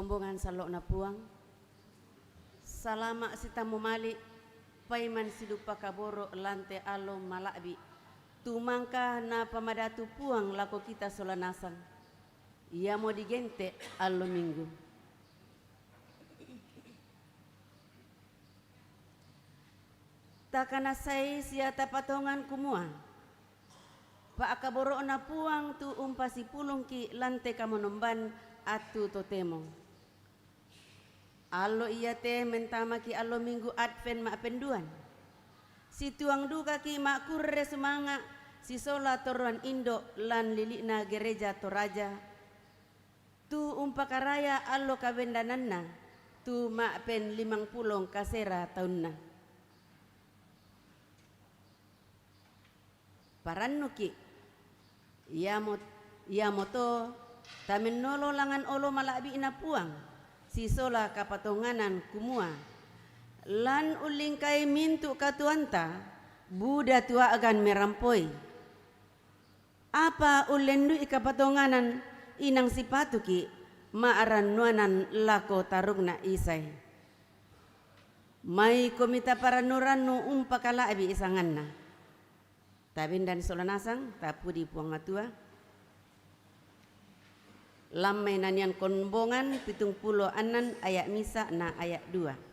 kombongan salok na puang salama sita mumali paiman sidupa kaboro lante alo malabi tumangka na pamadatu puang lako kita solanasan ia mau digente alo minggu takana sai siata patongan kumua pa akaboro na puang tu umpasi pulung ki lante kamonomban atu totemo allo iya te mentama ki allo minggu adven ma penduan si tuang duka ki mak kurre semanga si sola toruan indo lan lilina gereja toraja tu umpakaraya allo kawendananna tu mak pen 50 kasera taunna parannuki ia moto tamen nolo langan olo malabi ina puang si sola kapatonganan kumua lan uling kai mintu katuanta buda tua agan merampoi apa ulendu ikapatonganan inang sipatuki maaran nuanan lako tarugna isai mai komita paranurannu umpakala abi isanganna tabin dan solanasang tapu di puang atua lamai nanian kombongan 70 anan ayat misa na ayat 2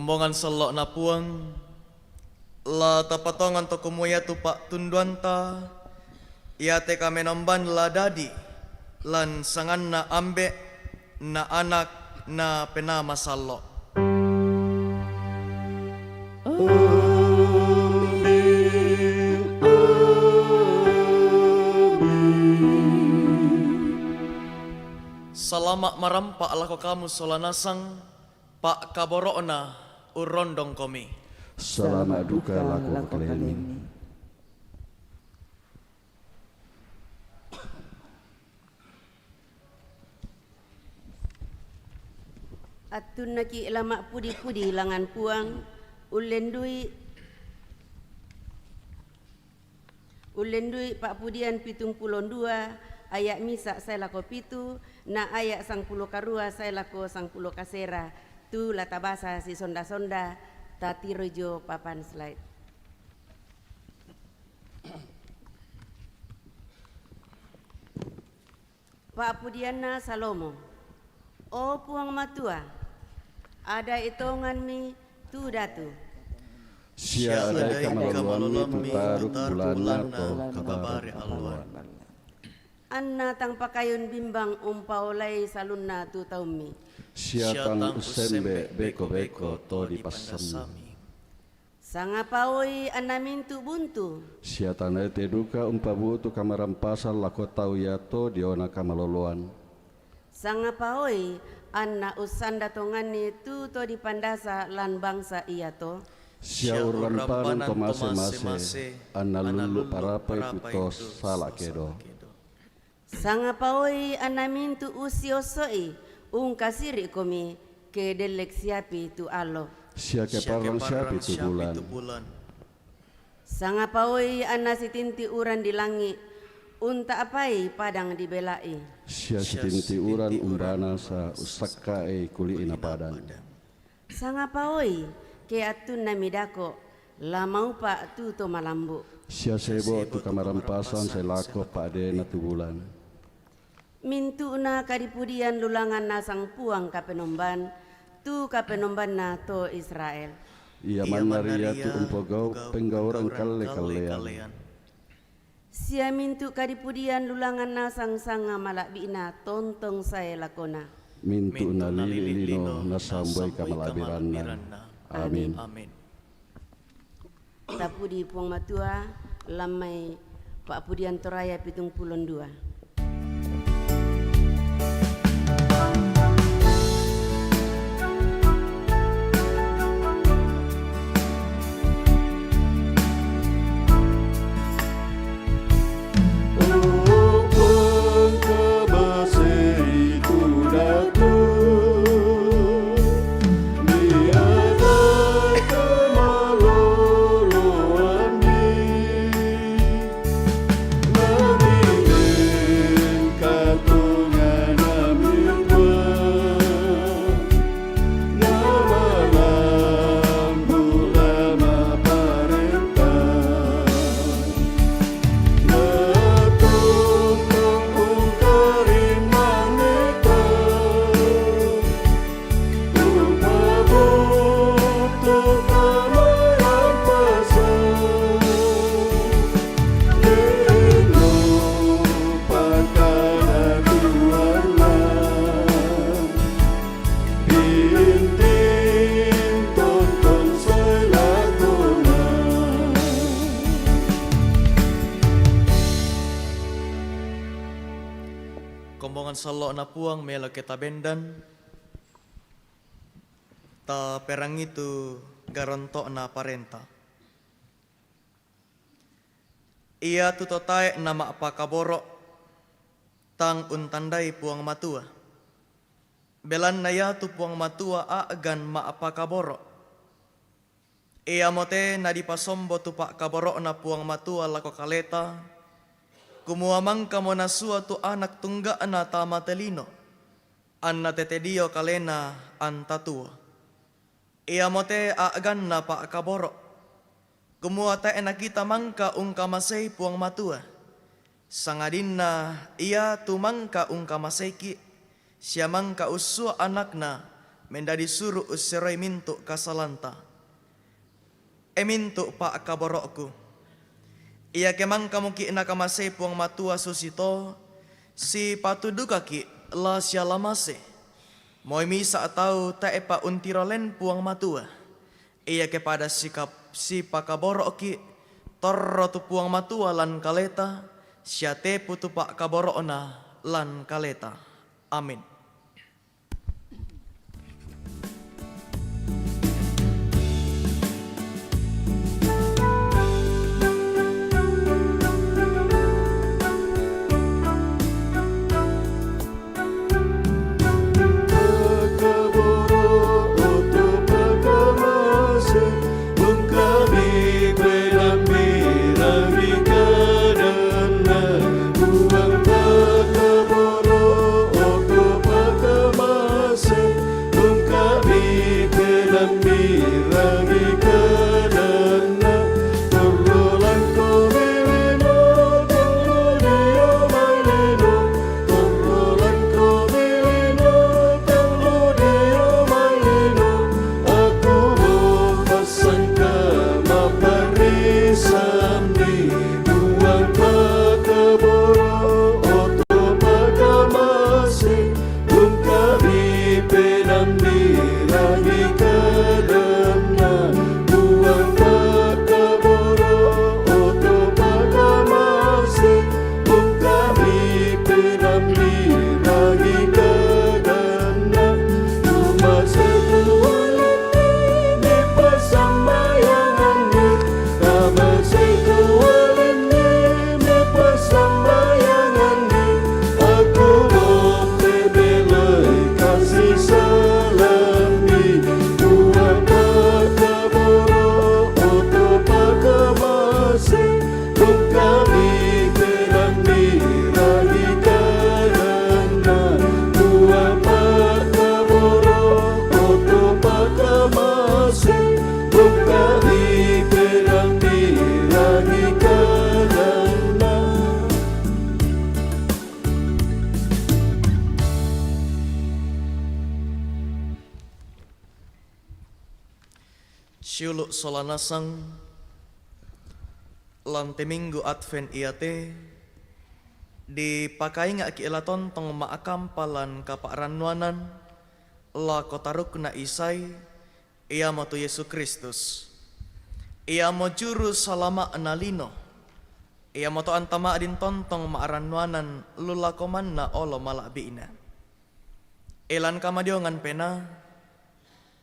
kombongan selok na puang la tapatongan to kumuya tu pak tunduanta ia te kamenomban la dadi lan sangan na ambe na anak na penama salok salamak marampa alako kamu solanasang pak kaborona urondong komi selama duka laku keliling atun naki lama pudi-pudi langan puang ulendui Ulendui Pak Pudian pitung pulon dua, ayak misa saya lako pitu, na ayak sang pulo karua saya lako sang pulo kasera. Tu latabasa si sonda-sonda, tati rojo papan slide. Pak Pudiana Salomo, o puang matua, ada hitungan mi tu datu. Sia ada kamalolami tutaruk bulana to kabare alwan. Anna tang pakayun bimbang umpaulai salunna tu taumi. Sia tang usembe beko-beko to di pasami. Sangapaoi anamintu buntu. Sia tanah teduka umpabutu kamarampasal lako tau yato diona kamaloloan. Sangapaoi anna usanda tongani tu to dipandasa lan bangsa iya to. Sia urampanan to mase-mase anna lulu parapai puto salak kedo. Sangapaoi anamintu usiosoi kasiri komi ke delek siapi tu alo. Sia keparang siapi tu bulan. Sangapaoi anna sitinti uran di langit unta apai padang dibelai. Sia sitinti uran umbana sa usakkae kuli ina padan. Sangapaoi ke atun namidako lamau pa tu to malambu. Sia sebo tu kamarampasan selako pade na tu bulan. Mintu na kadipudian lulangan na sang puang kapenomban tu kapenomban na to Israel. Ia manaria tu umpogau penggauran kale-kalean. Sia mintu kadipudian lulangan na sang sanga malabina tontong saya lakona. Mintu na lilino na samboy kamalabiranna. Amin. Tapudi puang matua lamai Pak Pudian Toraya pitung pulon dua. Kombongan salo na puang melo kita bendan. Ta perang itu garanto na parenta. Ia tutotai nama apa kaboro tang untandai puang matua. Belan naya tu puang matua agan ma apa kaboro. Ia mote na dipasombo tu pak kaboro na puang matua lako kaleta. Kumuamang kamo nasua tu anak tungga na tama telino. Anna tetedio kalena antatua. Ia mote agan na pak kaboro. Kumuata enak kita mangka ungkamasei puang matua. Sangadinna ia tu mangka ungkamaseki. Sia mangka usua anakna mendadi suruh useroi mintu kasalanta. Mintu pak kaborokku. Ia kemang kamu ki nakamase puang matua susito si patuduka ki la sialamase. Moi misa atau taepa untirolen puang matua. Ia kepada sikap si pakaboro ki torro tu puang matua lan kaleta siate putu pak kaborona lan kaleta. Amin. Ungkabi kwe lambi rami Siuluk solanasang lante minggu Advent iate dipakai nga kiila tontong maakampalan kaparanuanan la kotaruk na isay iya mo to Yesu Kristus iya mo juru salama analino iya mo to antama din tontong maaranuanan lulakoman na olo malabina ilan kamadiongan pena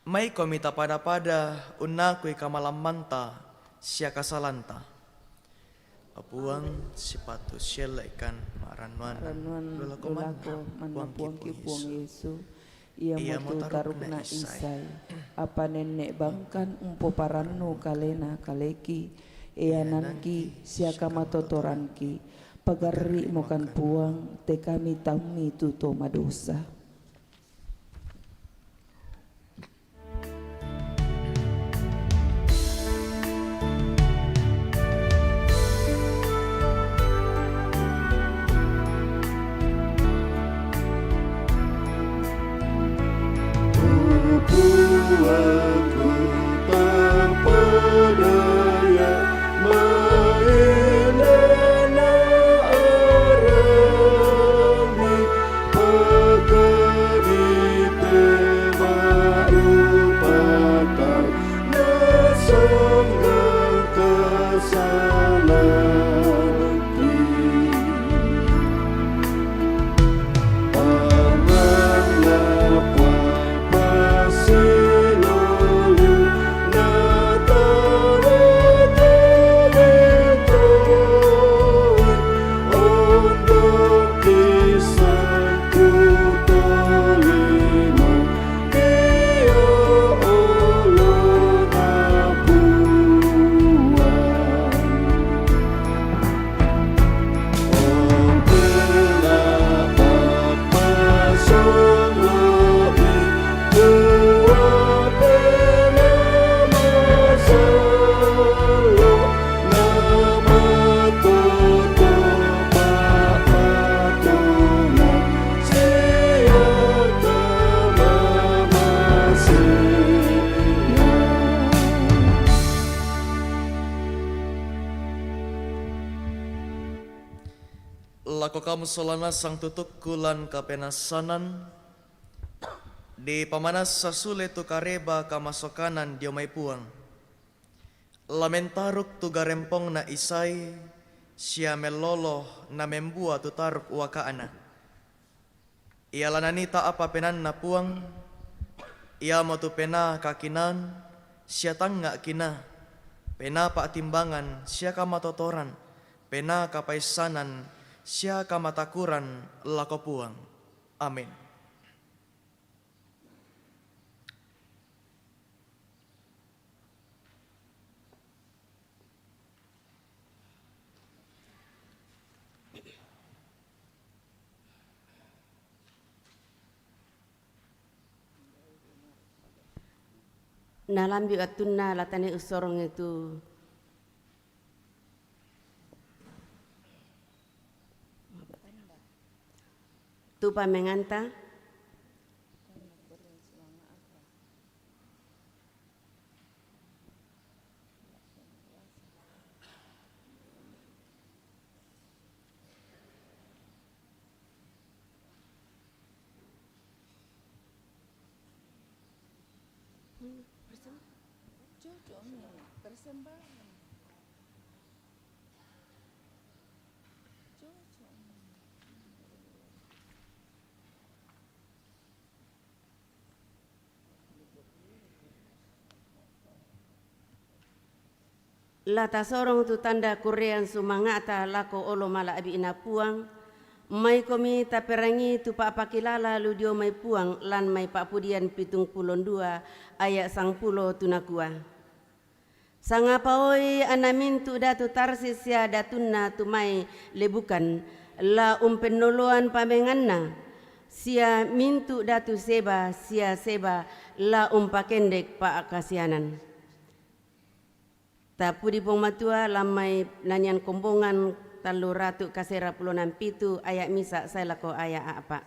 may komita pada unakui kamalamanta siya kasalanta apuang sipatu syelaikan maranuan lulako manapuang kipuang Yesu ia mo taruk na isay apa nenek bangkan umpo parano kalena kaleki nanki siya kamatotoranki pagari mo kan puang te kami tami tuto madosa. Tuanku terpedaya mainana arami pagari tema upatan nasanggang kesalaki Lako kamu solana sang tutuk kulan kapenasanan di pamanas sasule tu kareba kamasokanan diomay puang lamentaruk tu garempong na isay siya melolo na membua tu taruk wakaana ia lananita apa penan na puang ia mo tu pena kakinan siya tangga kina pena patimbangan siya kamatotoran pena kapaisanan siya kamatakuran lako puang. Amin. Nalambi atunna latane usorong itu tupa menganta lata sorong tu tanda kurean sumangata lako olo mala abi ina puang mai komi taperangi tu pa pakilala ludio mai puang lan mai pak pudian 72 ayat 10 tunakua sangapaoi anamin tu datu tarsis ya datunna tu mai lebukan la umpenoloan pamenganna sia mintu datu seba sia seba la umpakendek pa akasianan Tapudi pong matua lamai nanyan kombongan talu ratu kasera pulonan pitu ayat misa saya lako ayat apa.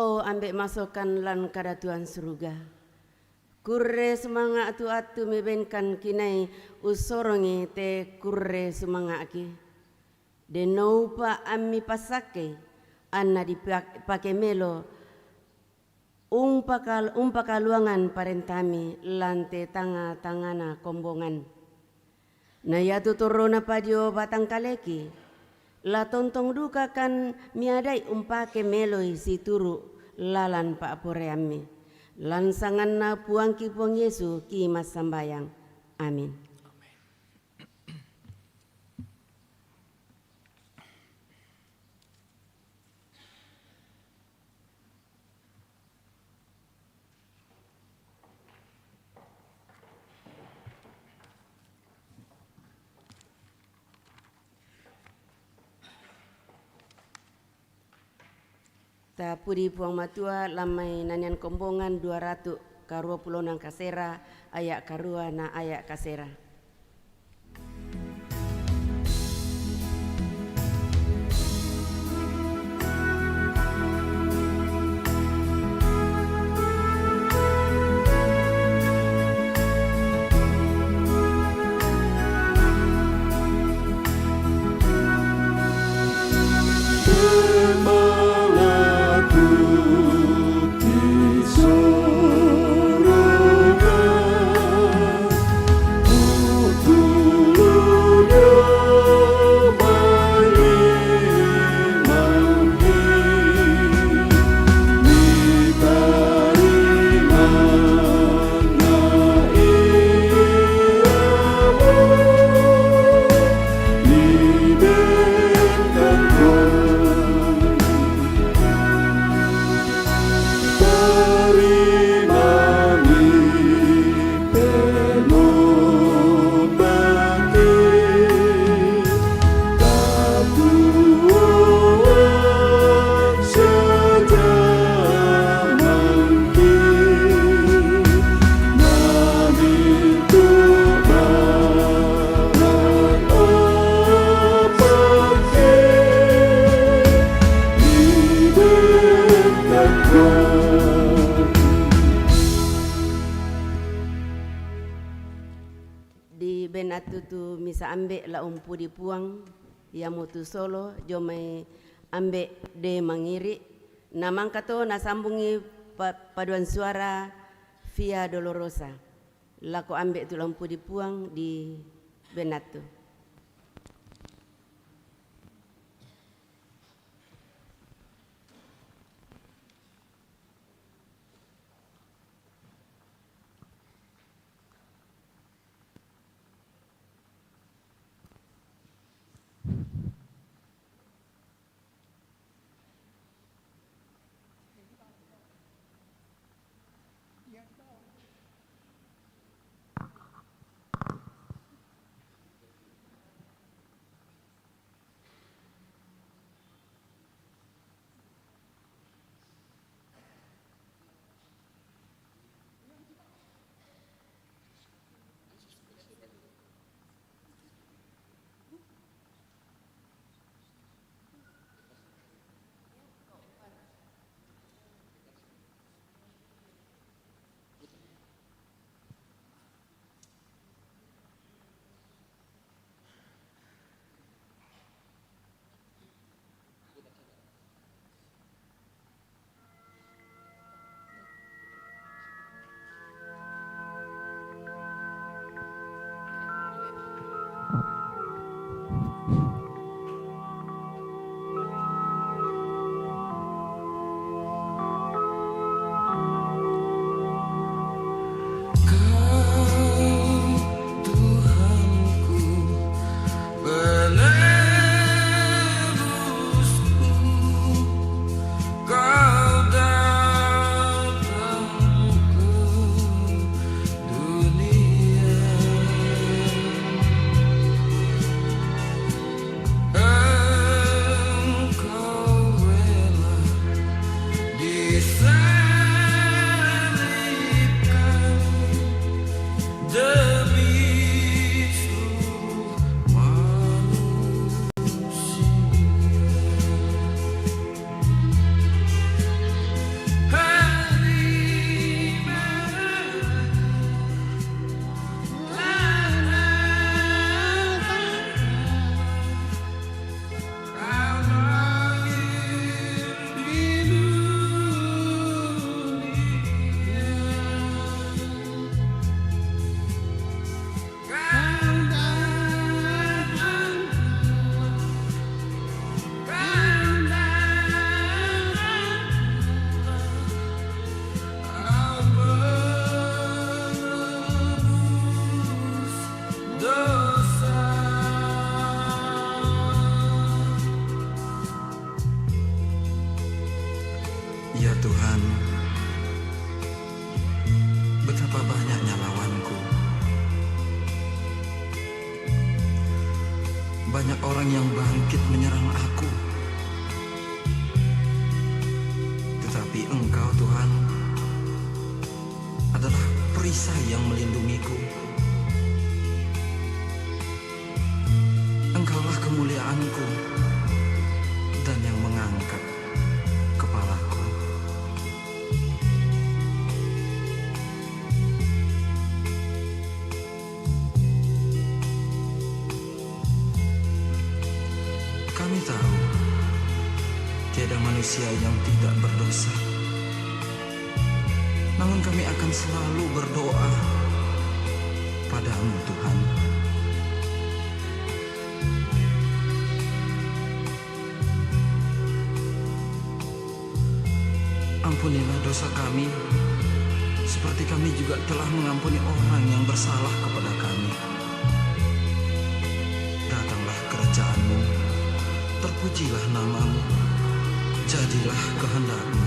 Oh ambek masukkan lan kada Tuhan suruga. Kurre semanga atu mebenkan kinai usorongi te kurre semanga aki. Denoupa ammi pasake anna dipake melo umpakaluangan parentami lante tangana kombongan. Na yatu turuna padio batang kaleki. La tontong duka kan miadai umpake meloi si turu lalan pa aporeami. Lansangan na puangki puang Yesu ki mas sambayang. Amin. Ta pudi puang matua lamai nanian kombongan 200 karua pulonan kasera ayak karua na ayak kasera. Atutu misa ambek la umpu di puang ya mutu solo jomai ambek de mangiri namang kato nasambungi paduan suara Via Dolorosa lako ambek tu lampu di puang di Benatu. Betapa banyaknya lawanku. Banyak orang yang bangkit menyerang aku. Tetapi Engkau, Tuhan, adalah perisai yang melindungiku. Engkaulah kemuliaanku dan yang mengangkat kepalaku. Kami tahu tiada manusia yang tidak berdosa. Namun kami akan selalu berdoa padamu, Tuhan. Ampunilah dosa kami, seperti kami juga telah mengampuni orang yang bersalah kepada kami. Datanglah kerajaan-Mu, terpujilah nama-Mu, jadilah kehendak-Mu.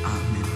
Amin.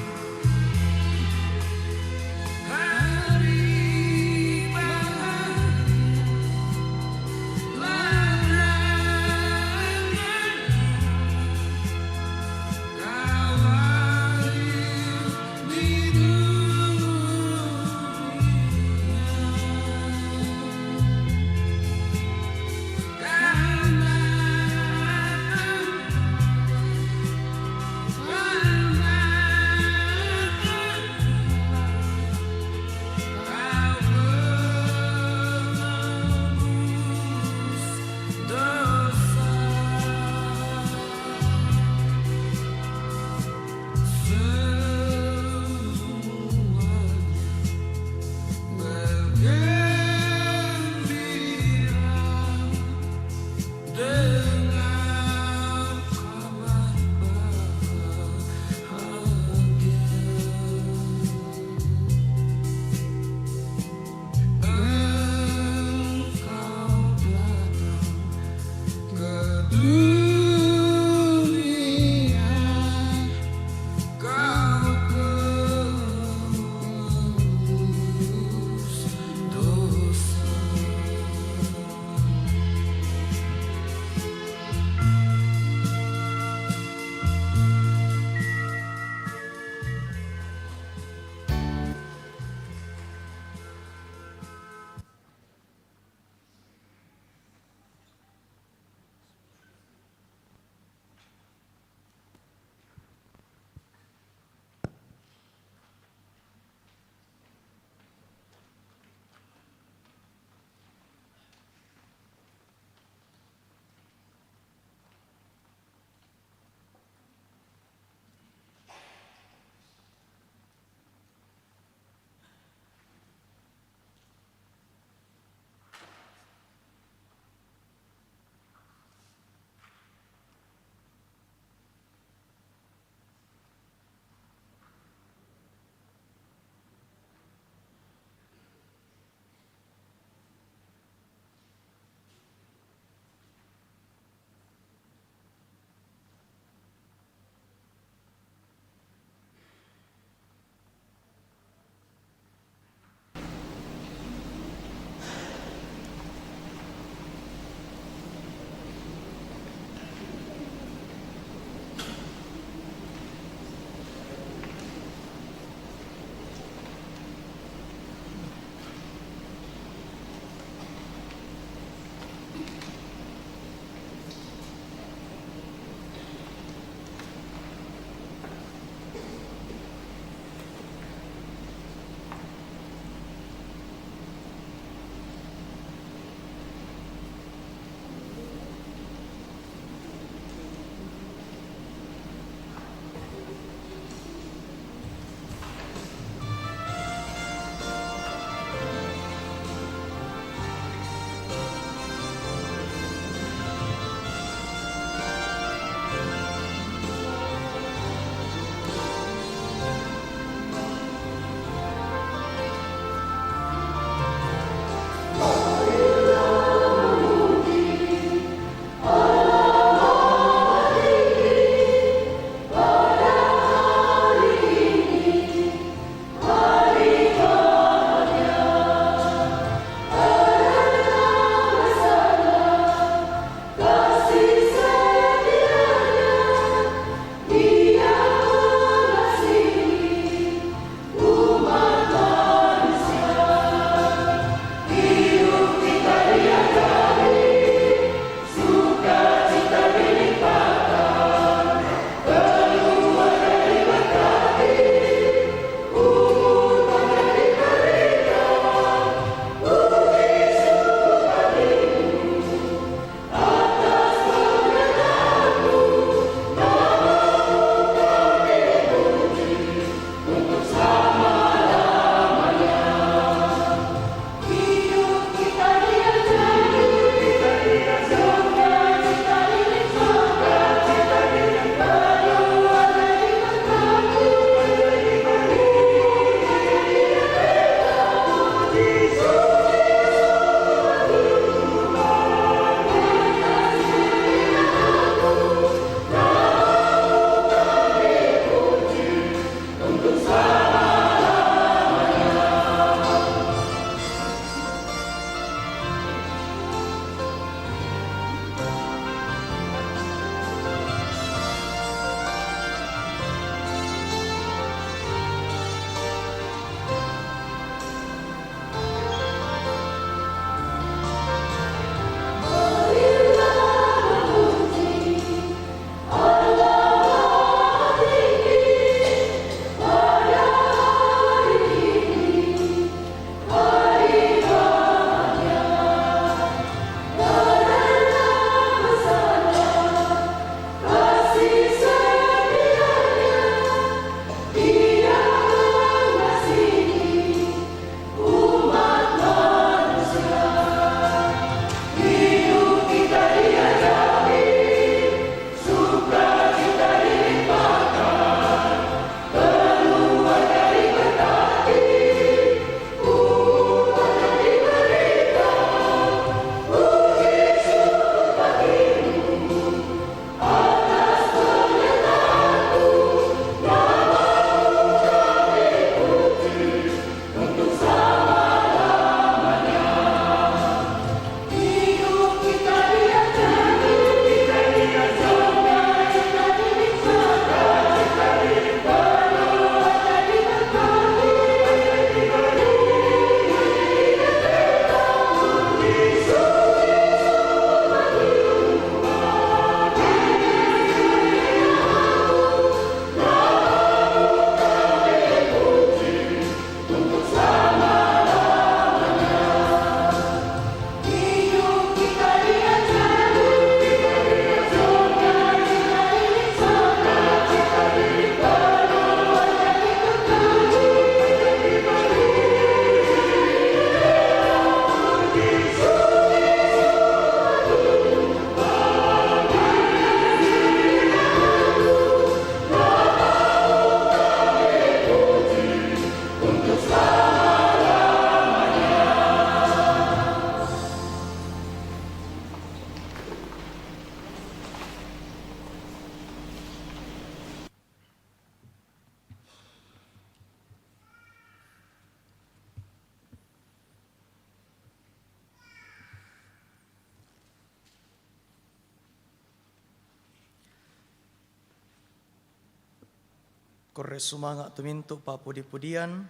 Korre sumanga tumintu pa pudi-pudian,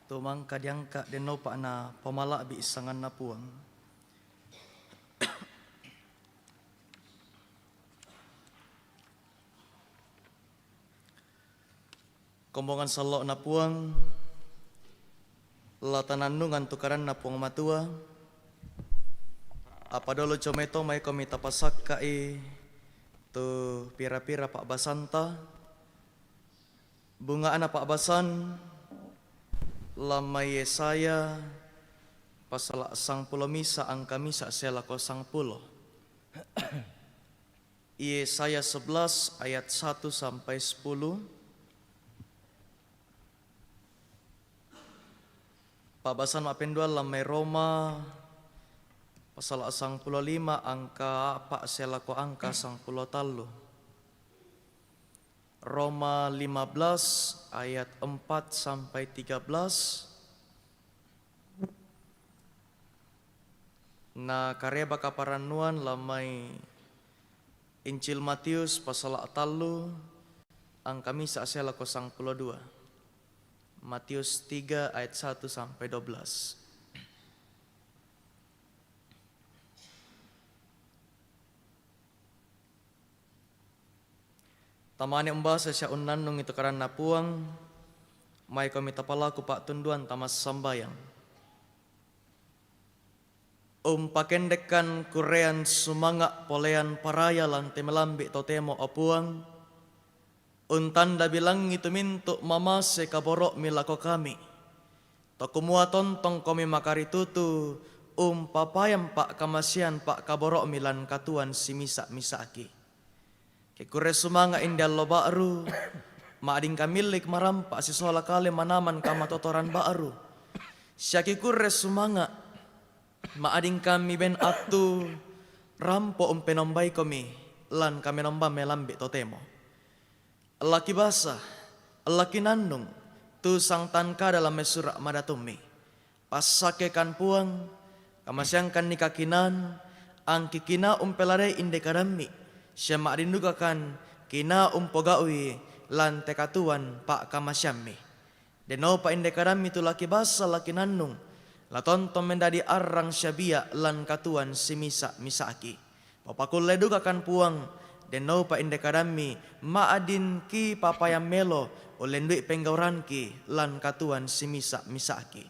tumangka diangka deno pa na pamala bi isangan na puang. Kombongan salok na puang, latananungan tukaran na puang matua, apa dolo cometo may komita pasak kai tu pira-pira Pak Basanta, bunga anak Pak Basan, lamai Yesaya, pasal sang pulo misa angka misa selako sang pulo. Yesaya 11 ayat 1 sampai 10. Pak Basan mapendua lamai Roma, pasal sang pulo 5 angka pak selako angka sang pulo talu. Roma 15 ayat 4 sampai 13. Na kareba kaparanuan lamai Injil Matius pasal talu angka misa selako sang pulo 2. Matius 3 ayat 1 sampai 12. Tamani umbasa siya unnanung itu karena puang, may komita palaku Pak Tunduan tamas sambayang. Pakendekan kurean sumanga polean paraya lantai melambi totemo opuang, untanda bilang itu mintuk mamase kaborok milako kami. Tokumua tontong komi makari tutu, papayam Pak kamasian Pak kaborok milan katuan si misa-misaki. Kekure sumanga indal lo baru, maading kamilik marampak si sola kali manaman kama totoran baru. Syaki kure sumanga, maading kami ben atu, rampo penombai komi, lan kami nomba melambi totemo. Laki basa, laki nandung, tu sang tanka dalam mesurak madatumi. Pasakekan puang, kamasyangkan nikakinan, ang kikina umpelare indekadami. Siya maarindugakan kina umpogawi lan tekatuan Pak kamasyami. Deno pa indekadami tu laki basa laki nandung, latonton mendadi arang syabia lan katuan si misa-misaki. Papakulle dugakan puang, deno pa indekadami maadin ki papayam melo ulendui penggauran ki lan katuan si misa-misaki.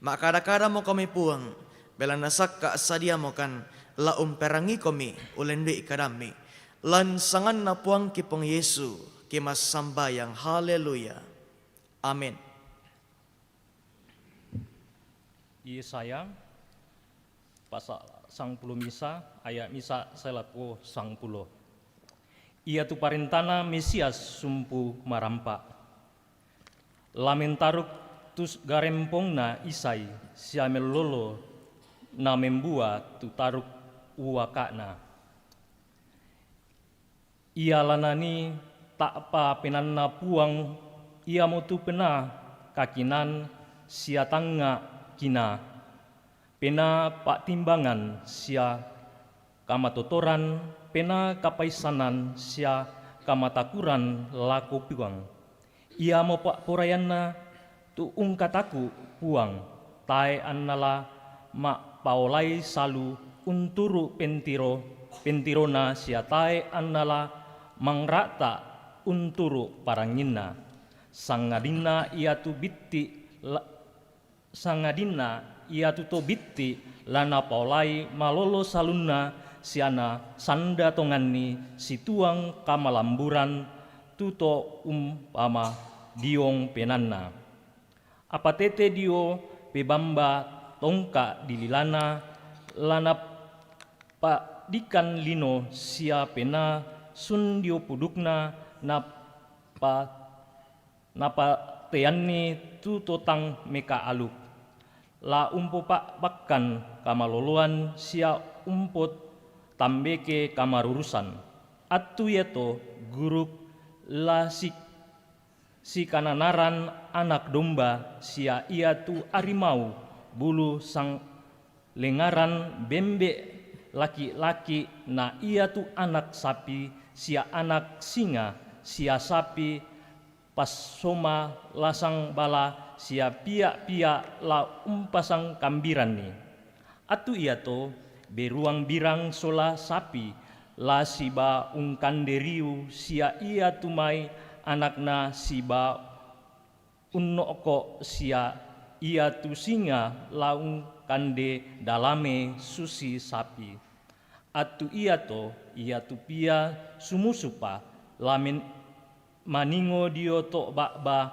Makada-kada mo kami puang, bela nasakka sadia mo kan la umperangi kami ulendui kadami. Lan sangan na puang kipong Yesu kimas sambayang haleluya. Amin. Yesaya pasal sang pulo misa ayat misa selako sang pulo. Ia tu parintana Mesias sumpu marampa. Lamen taruk tus garempong na isai siamel lolo na membua tu taruk uwakana. Ia lanani tak pa penanna puang ia motu pena kakinan sia tanga kina pena pak timbangan sia kamatotoran pena kapaisanan sia kamatakuran lako puang. Ia mo pak porayanna tu ungkataku puang tae annala mak paolai salu unturu pentirona sia tae annala mangrata unturu parangina sangadina ia tu bitti lana paulai malolo salunna siana sanda tongani situang kamalamburan tuto umpama diong penanna apa tete dio pebamba tongka dililana lana pa dikan lino sia pena sundio pudukna napa teanni tu totang meka aluk la umpo pak bakkan kamaloluan sia umpot tambeke kamarurusan atu yeto guruk la si kananaran anak domba sia ia tu arimau bulu sang lengaran bembe laki-laki na ia tu anak sapi sia anak singa sia sapi pas soma lasang bala sia pia-pia la umpasang kambiran ni. Atu ia to beruang birang sola sapi la siba ungkan deriu sia ia tumai anakna siba unnoko sia ia tu singa la ungkande dalame susi sapi. Atu ia to ia tu pia sumusupa lamen maningo dio tok bakba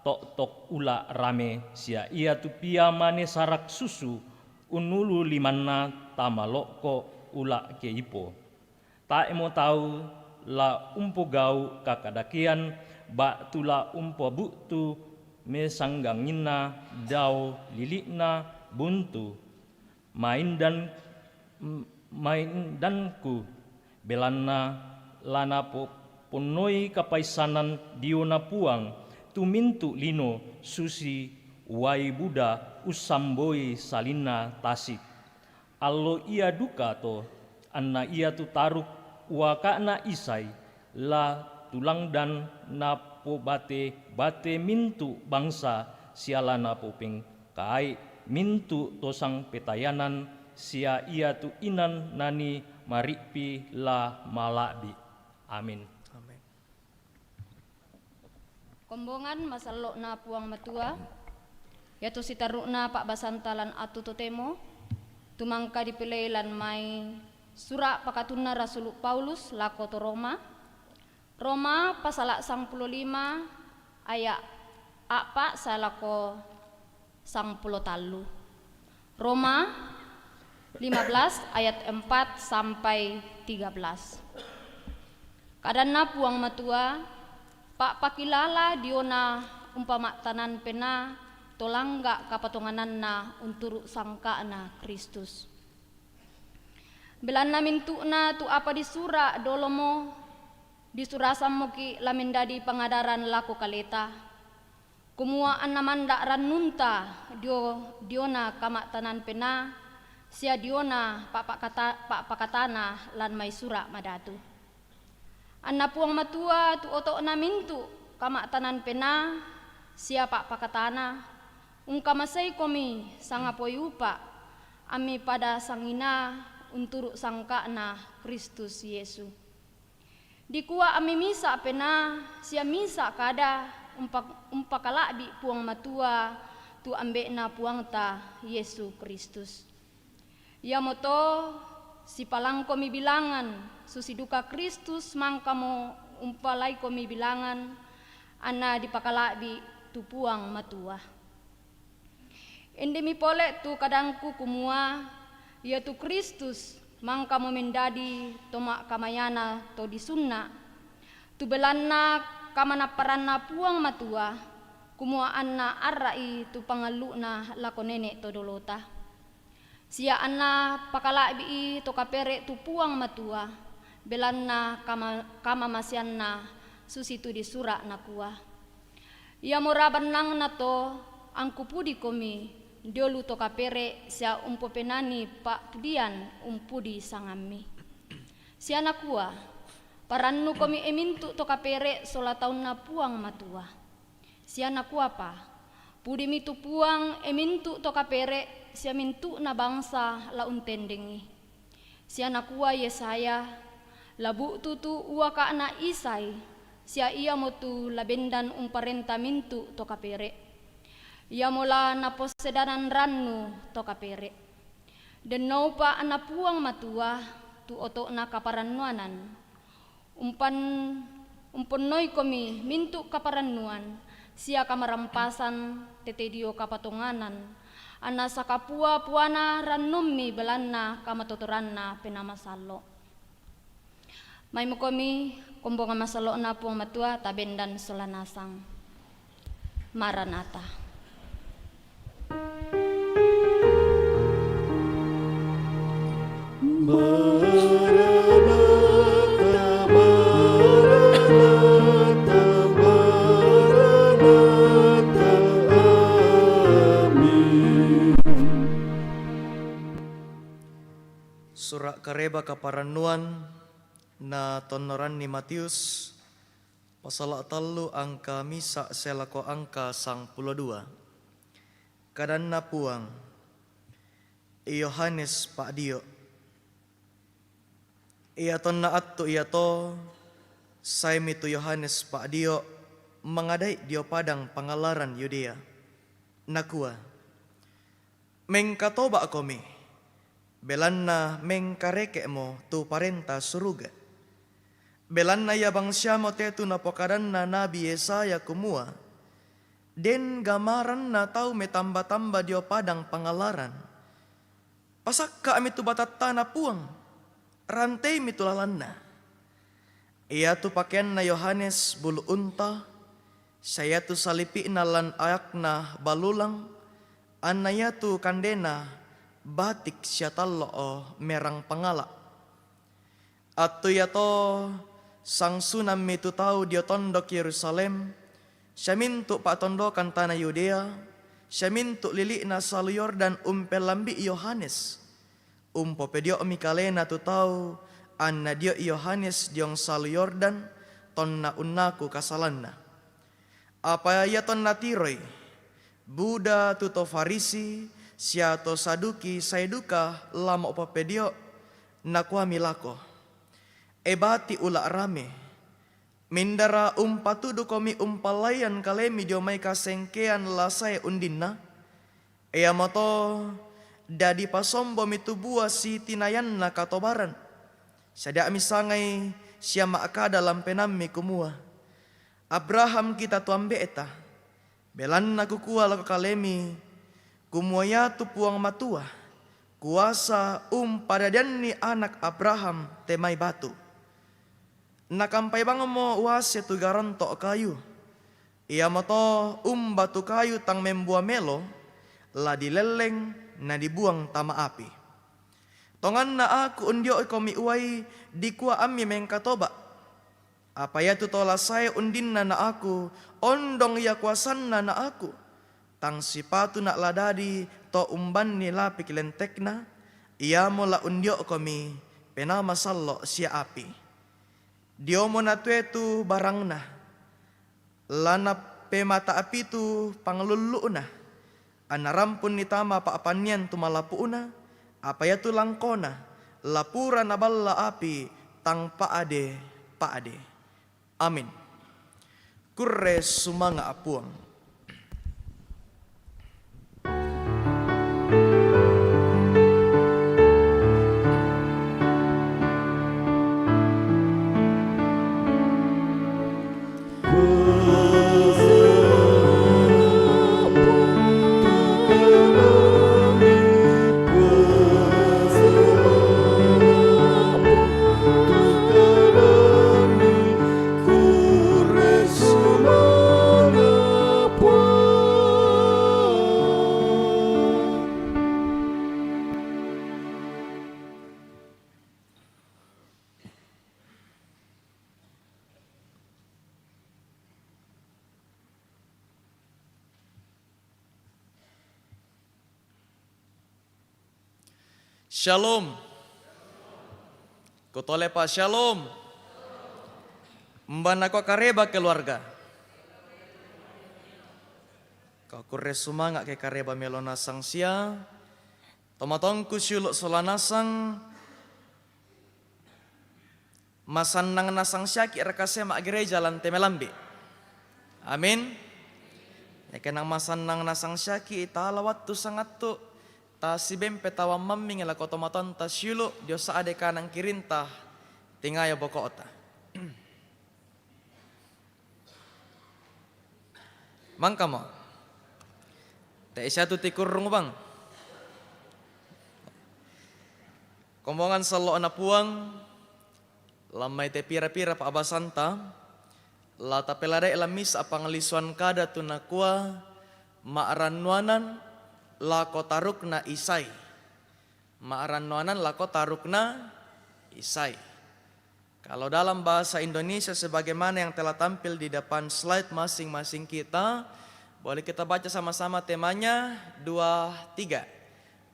tok ula rame sia ia tu pia mane sarak susu unulu limanna tamaloko ula keipo. Ta emo tahu la umpo gau kakadakian bak tula umpo buktu mesanggangina dau lilikna buntu main danku belanna lana ponoi kapaisanan diona puang tumintu lino susi wai buda usamboi salina tasik. Allo ia duka to anna ia tu taruk wakana isai la tulang dan napo bate mintu bangsa sialana popeng kai mintu tosang petayanan sia ia tu inan nani maripi la malabi. Amin. Amin. Kombongan masalo na puang matua yaitu sitaruna Pak Basantalan atu totemo tumangka dipilih lan mai sura pakatuna Rasul Paulus lako to Roma pasala 55 ayat apa salako 10 talu. Roma 15 ayat 4 sampai 13. Kadana puang matua Pak pakilala diona umpama tanan pena tolangga kapatonganan na unturu sangka na Kristus. Belan namin tu na tu apa disura dolomo disurasam moki lamin dadi pangadaran laku kaleta. Kumuaan naman da ranunta diona kamak tanan pena sia diona pak pakatana lan may sura madatu. Anna puang matua tu oto namin tu kamak tanan pena sia pak pakatana ungkamasay komi sangapoy upa ami pada sangina unturu sangka na Kristus Yesu. Dikuwa ami misa pena sia misa kada umpakalabi puang matua tu ambe na puang ta Yesu Kristus. Ya moto si palang komi bilangan susiduka Kristus mangkamo umpalay komi bilangan ana dipakalabi tu puang matua. Endemi pole tu kadangku kumua ya tu Kristus mangkamo mendadi toma kamayana to disunna tu belanna kamana paranna puang matua kumua anna arrai tu pangaluna lako nenek to dolota. Sia anna pakalabi to kapere tu puang matua belanna kama masyanna susitu di sura nakua. Ia moraban nang na to ang kupudi komi diolu to kapere sia umpo penani pak pudian umpudi sangami. Sia nakua parannu komi emintu to kapere sola taun na puang matua. Sia nakua pa pudi mitu puang emintu to kapere sia mintu na bangsa la untendengi. Sia nakua Yesaya labu tutu uaka na isai sia ia motu labendan umparenta mintu to kapere. Ia mula na posedanan rannu to kapere. Denau pa anapuang matua tu oto na kaparannuanan. Umponnoy komi mintu kaparannuan sia kamarampasan tetedio kapatonganan. Ana sakapua puana rannummi belanna kamatotoranna penamasalo. May mo komi kumbonga masalo na puang matua tabendan solanasang. Maranatha. Surat kareba kaparannuan na tonoran ni Matius Pasal telu angka misa selako angka 52. Kadanna puang Yohanes Pak Dio. Ia ton na atto ia to saimitu Yohanes Pak Dio mengadai dio padang pangalaran Yudea. Nakua mengkatoba komi belanna mengkareke mo tu parenta suruga. Belanna ya bangsia mo tetu na pokadanna nabi Yesaya kumua. Den gamaran na tau metamba-tamba dio padang pangalaran. Pasakka ami tu batatta na puang. Rantai mitulalanna. Ia tu pakaian na Yohanes bulu unta. Saya tu salipi na lan ayakna balulang. Anaya tu kandena batik syatalo merang pangala. Atu ya to sang sunam mitu tau dia tondok Yerusalem. Syamintu pak tondokan tanah Yudea. Syamintu lili na salu Yordan umpel lambi Yohanes. Umpo pedio mikalena tu tau anna dio Yohanes diong salu Yordan tonna unnaku kasalanna. Apa ya tonna tiroi Buddha tuto Farisi siato Saduki saiduka lama opo pedio nakwa milako. Ebati ula rame mindara umpatudu komi umpalayan kalemi diomai kasengkean lasai undinna. Ea moto dadi pasombo mitubua si tinayan na katobaran. Sada misangai siama akada lampenami kumua. Abraham kita tuambe eta. Belan na kukua lako kalemi. Kumuaya tu puang matua. Kuasa padadyan ni anak Abraham temai batu. Nakampai bang mo uase tu garanto kayu. Ia moto batu kayu tang membuah melo. La dileleng na dibuang tama api. Tongan na aku undio komi uai dikua ami mengkatoba. Apa ya tu tola saya undin na aku ondong ya kuasan na aku. Tang sipatu nak ladadi to umban ni lapik lentekna. Ia mola undio komi penama sallo sia api. Dio mo na tuetu barangna. Lana pemata api tu panglulu na. Anarampun ni tama paapanian tumalapuuna. Apa ya tu langkona. Lapura naballa api tang paade. Amin. Kurre sumanga apuang. Shalom. Kutole pa shalom. Mbana ko kareba keluarga. Kau kurre sumanga ke kareba melona sang sia. Tomatongku syuluk solanasang. Masannang nasang syaki rekase mak gereja lan temelambi. Amin. Ya kenang masannang nasang syaki talawat tu sangat tu. Ta si bempe tawa mamming la kotomaton ta syulu dio saade kanang kirinta tingaya bokota. Mangka mo. Ta isya tu tikurung bang. Kombongan selo na puang lamai te pira-pira pa abasanta la tapelare lamis apang lisuan kada tunakua maarannuanan lako tarukna isai. Maarannuanan lako tarukna isai. Kalau dalam bahasa Indonesia sebagaimana yang telah tampil di depan slide masing-masing kita, boleh kita baca sama-sama temanya 2-3.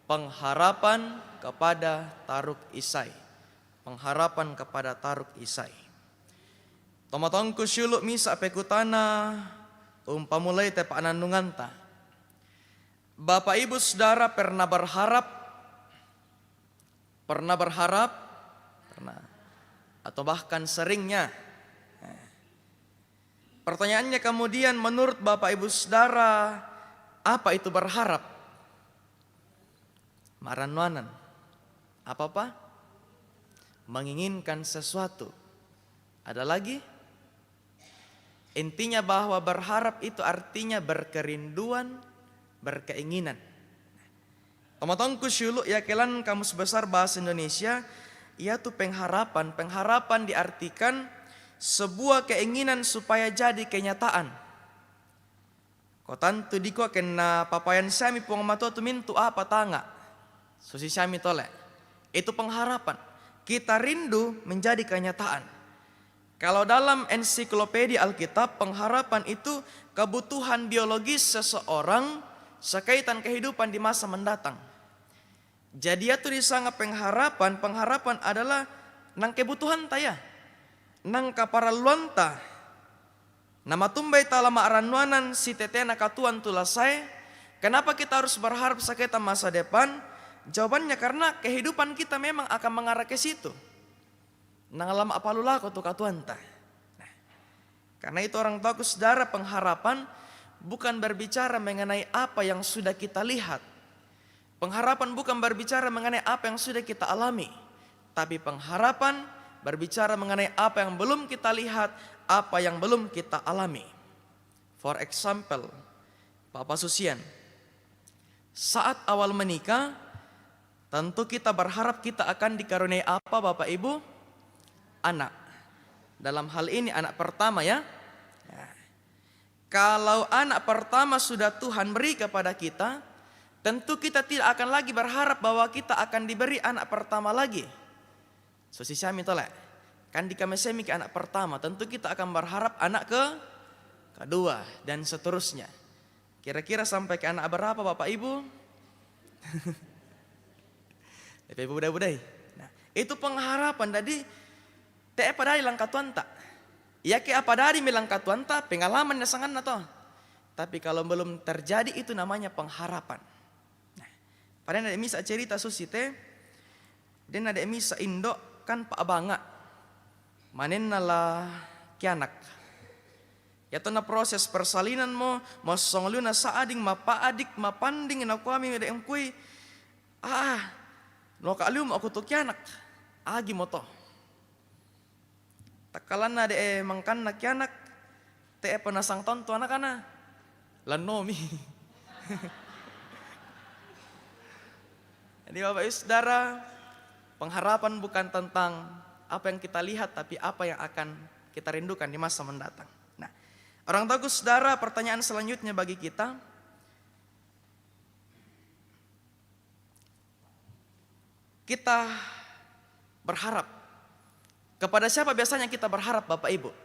Pengharapan kepada Taruk Isai. Pengharapan kepada Taruk Isai. Tomatongku syuluk misa pekutana umpamulai te panandunganta. Bapak Ibu Saudara pernah berharap atau bahkan seringnya. Pertanyaannya kemudian, menurut Bapak Ibu Saudara, apa itu berharap? Maranwanan. Apa? Menginginkan sesuatu. Ada lagi? Intinya bahwa berharap itu artinya berkerinduan, berkeinginan. Tomatongku syuluk ya kelan Kamus Besar Bahasa Indonesia, yaitu pengharapan. Pengharapan diartikan sebuah keinginan supaya jadi kenyataan. Kotantu diko kena papayan sami puang matua tu mintu apa tanga. Susi sami tole. Itu pengharapan. Kita rindu menjadi kenyataan. Kalau dalam ensiklopedia Alkitab, pengharapan itu kebutuhan biologis seseorang sekaitan kehidupan di masa mendatang. Jadi itu disangka pengharapan adalah nang kebutuhan taya. Nang kaparaluanta. Nama tumbai talama aranwanan si tetena katuan tulasai. Kenapa kita harus berharap sekaitan masa depan? Jawabannya karena kehidupan kita memang akan mengarah ke situ. Nang lama apalulako tu katuanta. Karena itu orang tahu saudara, pengharapan bukan berbicara mengenai apa yang sudah kita lihat. Pengharapan bukan berbicara mengenai apa yang sudah kita alami. Tapi pengharapan berbicara mengenai apa yang belum kita lihat, apa yang belum kita alami. For example, Bapak Susian, saat awal menikah, tentu kita berharap kita akan dikaruniai apa Bapak Ibu? Anak. Dalam hal ini anak pertama ya. Kalau anak pertama sudah Tuhan beri kepada kita, tentu kita tidak akan lagi berharap bahwa kita akan diberi anak pertama lagi. Sosi sami tolak. Kan di kami semi ke anak pertama, tentu kita akan berharap anak kedua dan seterusnya. Kira-kira sampai ke anak berapa Bapak Ibu? Bapak Ibu budai-budai. Nah, itu pengharapan. Jadi te pada ilang katuan tak. Ya ke apa dari milang katuan tak, pengalamannya sangat nato. Tapi kalau belum terjadi itu namanya pengharapan. Nah, pada ada misa cerita susite, dan ada misa Indo kan Pak Abanga. Manen nala kianak. Ya na proses persalinan mo songluna sa ading mapaadik mapanding na kami ada emkui. No kalium aku tu kianak. Agi mo to. Takalan na de mangkan na kianak. Te penasang tonto anak ana. Lanomi. Jadi Bapak Ibu Saudara, pengharapan bukan tentang apa yang kita lihat, tapi apa yang akan kita rindukan di masa mendatang. Nah, orang tahu saudara, pertanyaan selanjutnya bagi kita, kita berharap kepada siapa biasanya kita berharap Bapak Ibu?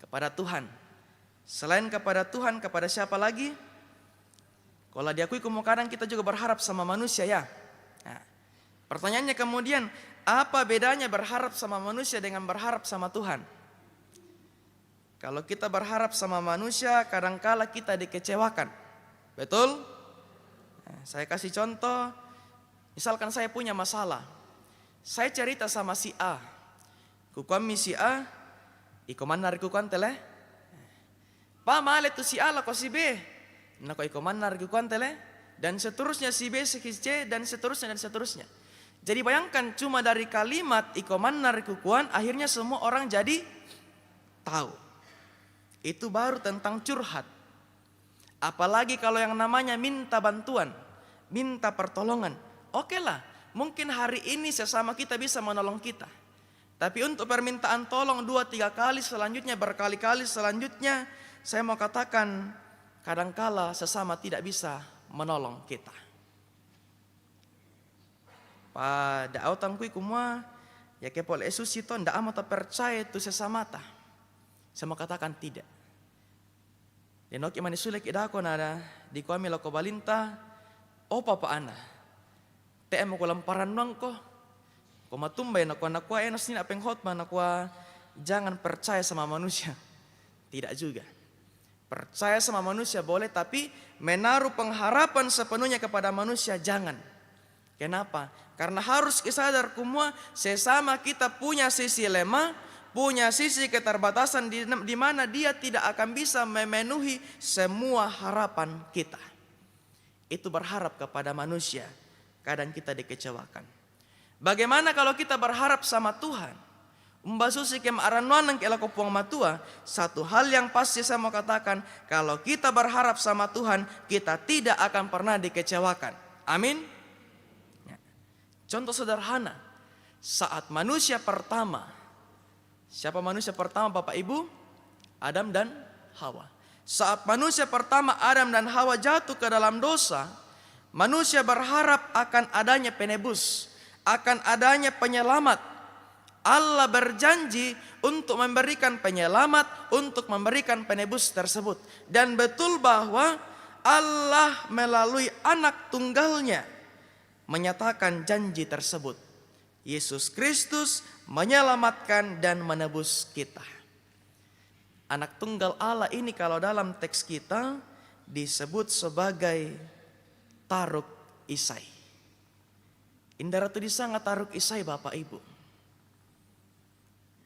Kepada Tuhan. Selain kepada Tuhan, kepada siapa lagi? Kalau diakui kadang kita juga berharap sama manusia ya. Nah, pertanyaannya kemudian, apa bedanya berharap sama manusia dengan berharap sama Tuhan? Kalau kita berharap sama manusia, kadangkala kita dikecewakan. Betul? Nah, saya kasih contoh, misalkan saya punya masalah. Saya cerita sama si A. Kukuami si A, ikoman nari kukuan tele. Pa male tu si A lako si B. Nako ikoman nari kukuan tele. Dan seterusnya si B, si C, dan seterusnya. Jadi bayangkan cuma dari kalimat ikoman nari kukuan, akhirnya semua orang jadi tahu. Itu baru tentang curhat. Apalagi kalau yang namanya minta bantuan, minta pertolongan. Oke lah, mungkin hari ini sesama kita bisa menolong kita. Tapi untuk permintaan tolong 2-3 kali selanjutnya, berkali-kali selanjutnya, saya mau katakan kadangkala sesama tidak bisa menolong kita. Pada autan kui kumua, ya kepol Yesus itu ndak amat percaya itu sesama ta. Saya mau katakan tidak. Denoki manisulek idako nada di kami loko balinta, oh papa ana. Te mo ko lamparan nang ko. Ko matumbay na ko enos ni apeng hot man ako jangan percaya sama manusia. Tidak juga. Percaya sama manusia boleh, tapi menaruh pengharapan sepenuhnya kepada manusia jangan. Kenapa? Karena harus sadar semua sesama kita punya sisi lemah, punya sisi keterbatasan di mana dia tidak akan bisa memenuhi semua harapan kita. Itu berharap kepada manusia, kadang kita dikecewakan. Bagaimana kalau kita berharap sama Tuhan? Umbasusi kemaranwan ke elako puang matua. Satu hal yang pasti saya mau katakan, kalau kita berharap sama Tuhan, kita tidak akan pernah dikecewakan. Amin. Contoh sederhana, saat manusia pertama, siapa manusia pertama Bapak Ibu? Adam dan Hawa. Saat manusia pertama Adam dan Hawa jatuh ke dalam dosa, manusia berharap akan adanya penebus, akan adanya penyelamat. Allah berjanji untuk memberikan penyelamat, untuk memberikan penebus tersebut. Dan betul bahwa Allah melalui anak tunggalnya menyatakan janji tersebut. Yesus Kristus menyelamatkan dan menebus kita. Anak tunggal Allah ini kalau dalam teks kita disebut sebagai Taruk Isai. Indah Ratu disanga Taruk Isai Bapak Ibu.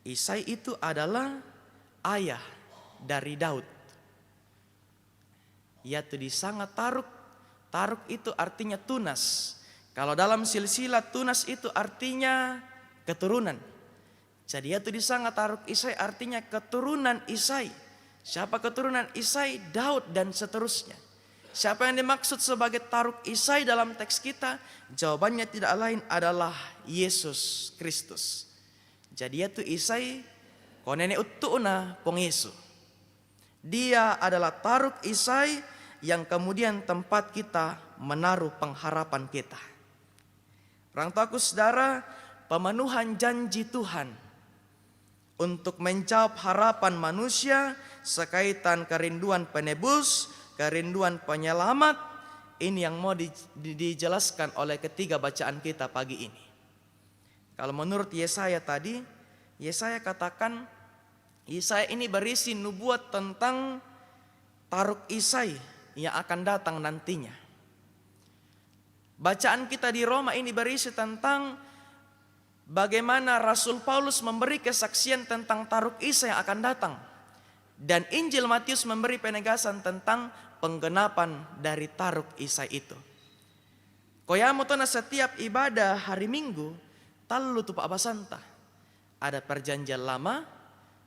Isai itu adalah ayah dari Daud. Yaitu disanga Taruk. Taruk itu artinya tunas. Kalau dalam silsilah tunas itu artinya keturunan. Jadi yaitu disanga Taruk Isai artinya keturunan Isai. Siapa keturunan Isai? Daud dan seterusnya. Siapa yang dimaksud sebagai Taruk Isai dalam teks kita? Jawabannya tidak lain adalah Yesus Kristus. Jadi yaitu Isai konene utuna pong Yesu. Dia adalah Taruk Isai yang kemudian tempat kita menaruh pengharapan kita. Orang tuaku saudara, pemenuhan janji Tuhan untuk menjawab harapan manusia sekaitan kerinduan penebus, kerinduan penyelamat, ini yang mau dijelaskan oleh ketiga bacaan kita pagi ini. Kalau menurut Yesaya tadi, Yesaya katakan, Yesaya ini berisi nubuat tentang Taruk Isai yang akan datang nantinya. Bacaan kita di Roma ini berisi tentang bagaimana Rasul Paulus memberi kesaksian tentang Taruk Isai yang akan datang. Dan Injil Matius memberi penegasan tentang penggenapan dari Taruk Isai itu. Koyamo tona setiap ibadah hari Minggu, talu tu Pak Basanta. Ada perjanjian lama,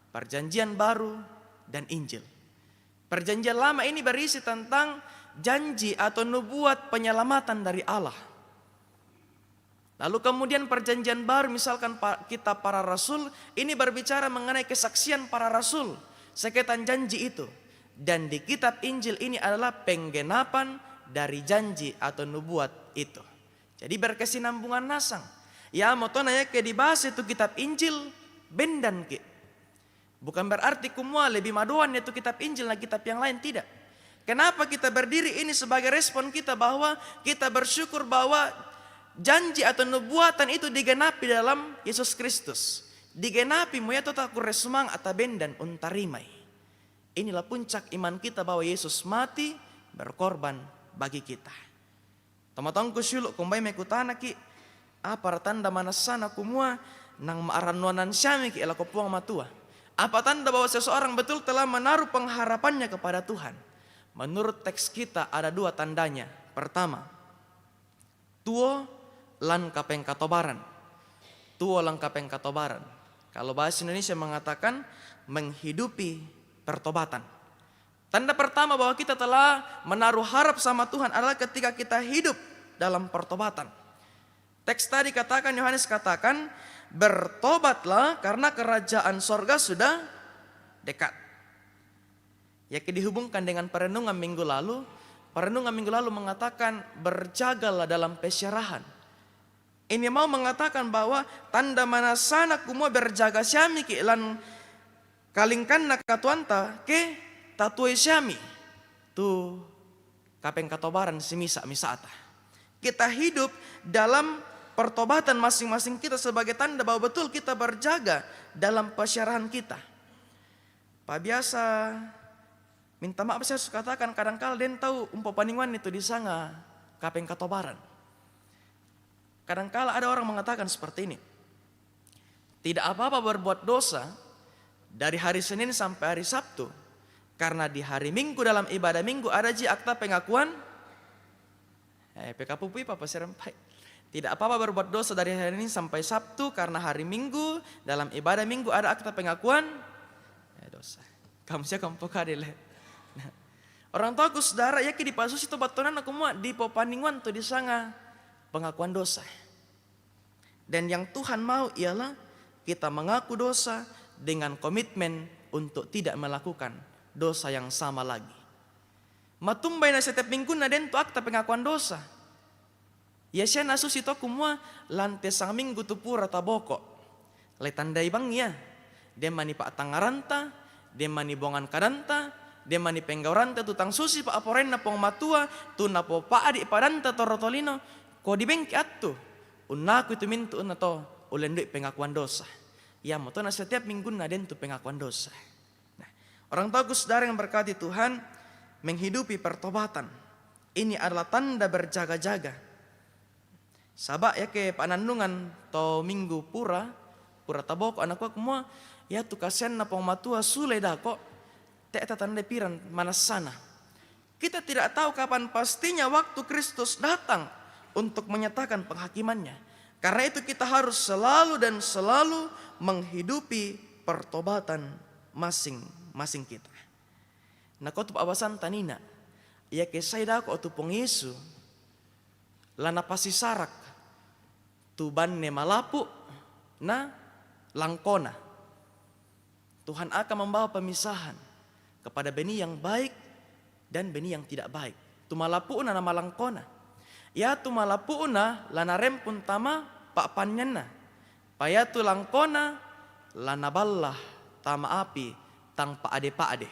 perjanjian baru, dan Injil. Perjanjian lama ini berisi tentang janji atau nubuat penyelamatan dari Allah. Lalu kemudian perjanjian baru misalkan kitab para rasul, ini berbicara mengenai kesaksian para rasul, sekaitan janji itu. Dan di kitab Injil ini adalah penggenapan dari janji atau nubuat itu. Jadi berkesinambungan nasang. Ya motona ya ke dibahas itu kitab Injil bendan ke. Bukan berarti kumua lebih maduan itu kitab Injil dan kitab yang lain, tidak. Kenapa kita berdiri ini sebagai respon kita bahwa kita bersyukur bahwa janji atau nubuatan itu digenapi dalam Yesus Kristus. Digenapi muya tu tak kuresumang atau bendan untarimai. Inilah puncak iman kita bahwa Yesus mati berkorban bagi kita. Tamatangku syuluk kumbai mekutana ki. Apa tanda mana sana kumua nang maaranwanan syami ki elako puang matua. Apa tanda bahwa seseorang betul telah menaruh pengharapannya kepada Tuhan? Menurut teks kita ada dua tandanya. Pertama, tuo lan kapeng katobaran. Tuo lan kapeng katobaran. Kalau bahasa Indonesia mengatakan menghidupi pertobatan. Tanda pertama bahwa kita telah menaruh harap sama Tuhan adalah ketika kita hidup dalam pertobatan. Teks tadi katakan, Yohanes katakan, bertobatlah karena kerajaan sorga sudah dekat. Ya dihubungkan dengan perenungan minggu lalu. Perenungan minggu lalu mengatakan berjagalah dalam pesyarahan. Ini mau mengatakan bahwa tanda mana sana kumua berjaga syami ki lan kalingkan nak katuanta ke tatue syami. Tu kapeng katobaran si misa ata. Kita hidup dalam pertobatan masing-masing kita sebagai tanda bahwa betul kita berjaga dalam pesyarahan kita. Pak biasa minta maaf saya harus katakan kadang-kala den tahu umpo paningan itu di sanga kapeng katobaran. Kadang-kala ada orang mengatakan seperti ini. Tidak apa-apa berbuat dosa dari hari Senin sampai hari Sabtu. Karena di hari Minggu dalam ibadah Minggu ada akta pengakuan. PKPUPI Papa Serempai. Tidak apa-apa berbuat dosa dari hari ini sampai Sabtu. Karena hari Minggu dalam ibadah Minggu ada akta pengakuan dosa. Kamu siapa kamu pokadele. Nah, orang tua aku saudara ya di pasus itu batonan aku mau di popaningan tuh di sanga pengakuan dosa. Dan yang Tuhan mau ialah kita mengaku dosa dengan komitmen untuk tidak melakukan dosa yang sama lagi. Matumbay na setiap minggu na den to akta pengakuan dosa. Ya siya nasus ito kumwa lantes sang minggu tu pura taboko. Lay tandai bang ya. Dia mani pa atangaranta, dia mani bongan kadanta, dia mani penggauranta tutang susi pa aporen na pong matua, tu na po paadi padanta torotolino, ko di bengki attu. Unaku itu mintu na to ulendoi pengakuan dosa. Ya mo to na setiap minggu na den tu pengakuan dosa. Orang tua saudara yang berkati Tuhan menghidupi pertobatan. Ini adalah tanda berjaga-jaga. Sabak ya ke panandungan to minggu pura taboko anak aku semua ya tu kasihan na pong matua sule dah kok tak tanda piran mana sana. Kita tidak tahu kapan pastinya waktu Kristus datang untuk menyatakan penghakimannya. Karena itu kita harus selalu dan selalu menghidupi pertobatan masing-masing kita. Nah kau tu abasan tanina, ya kesai dah kau tu pong Yesu, lana pasi sarak, tu banne malapu, na langkona. Tuhan akan membawa pemisahan kepada benih yang baik dan benih yang tidak baik. Tu malapu na nama langkona. Ya tu malapu na lana rempun tama pak panyana. Paya tu langkona lana ballah tama api tang paade-paade.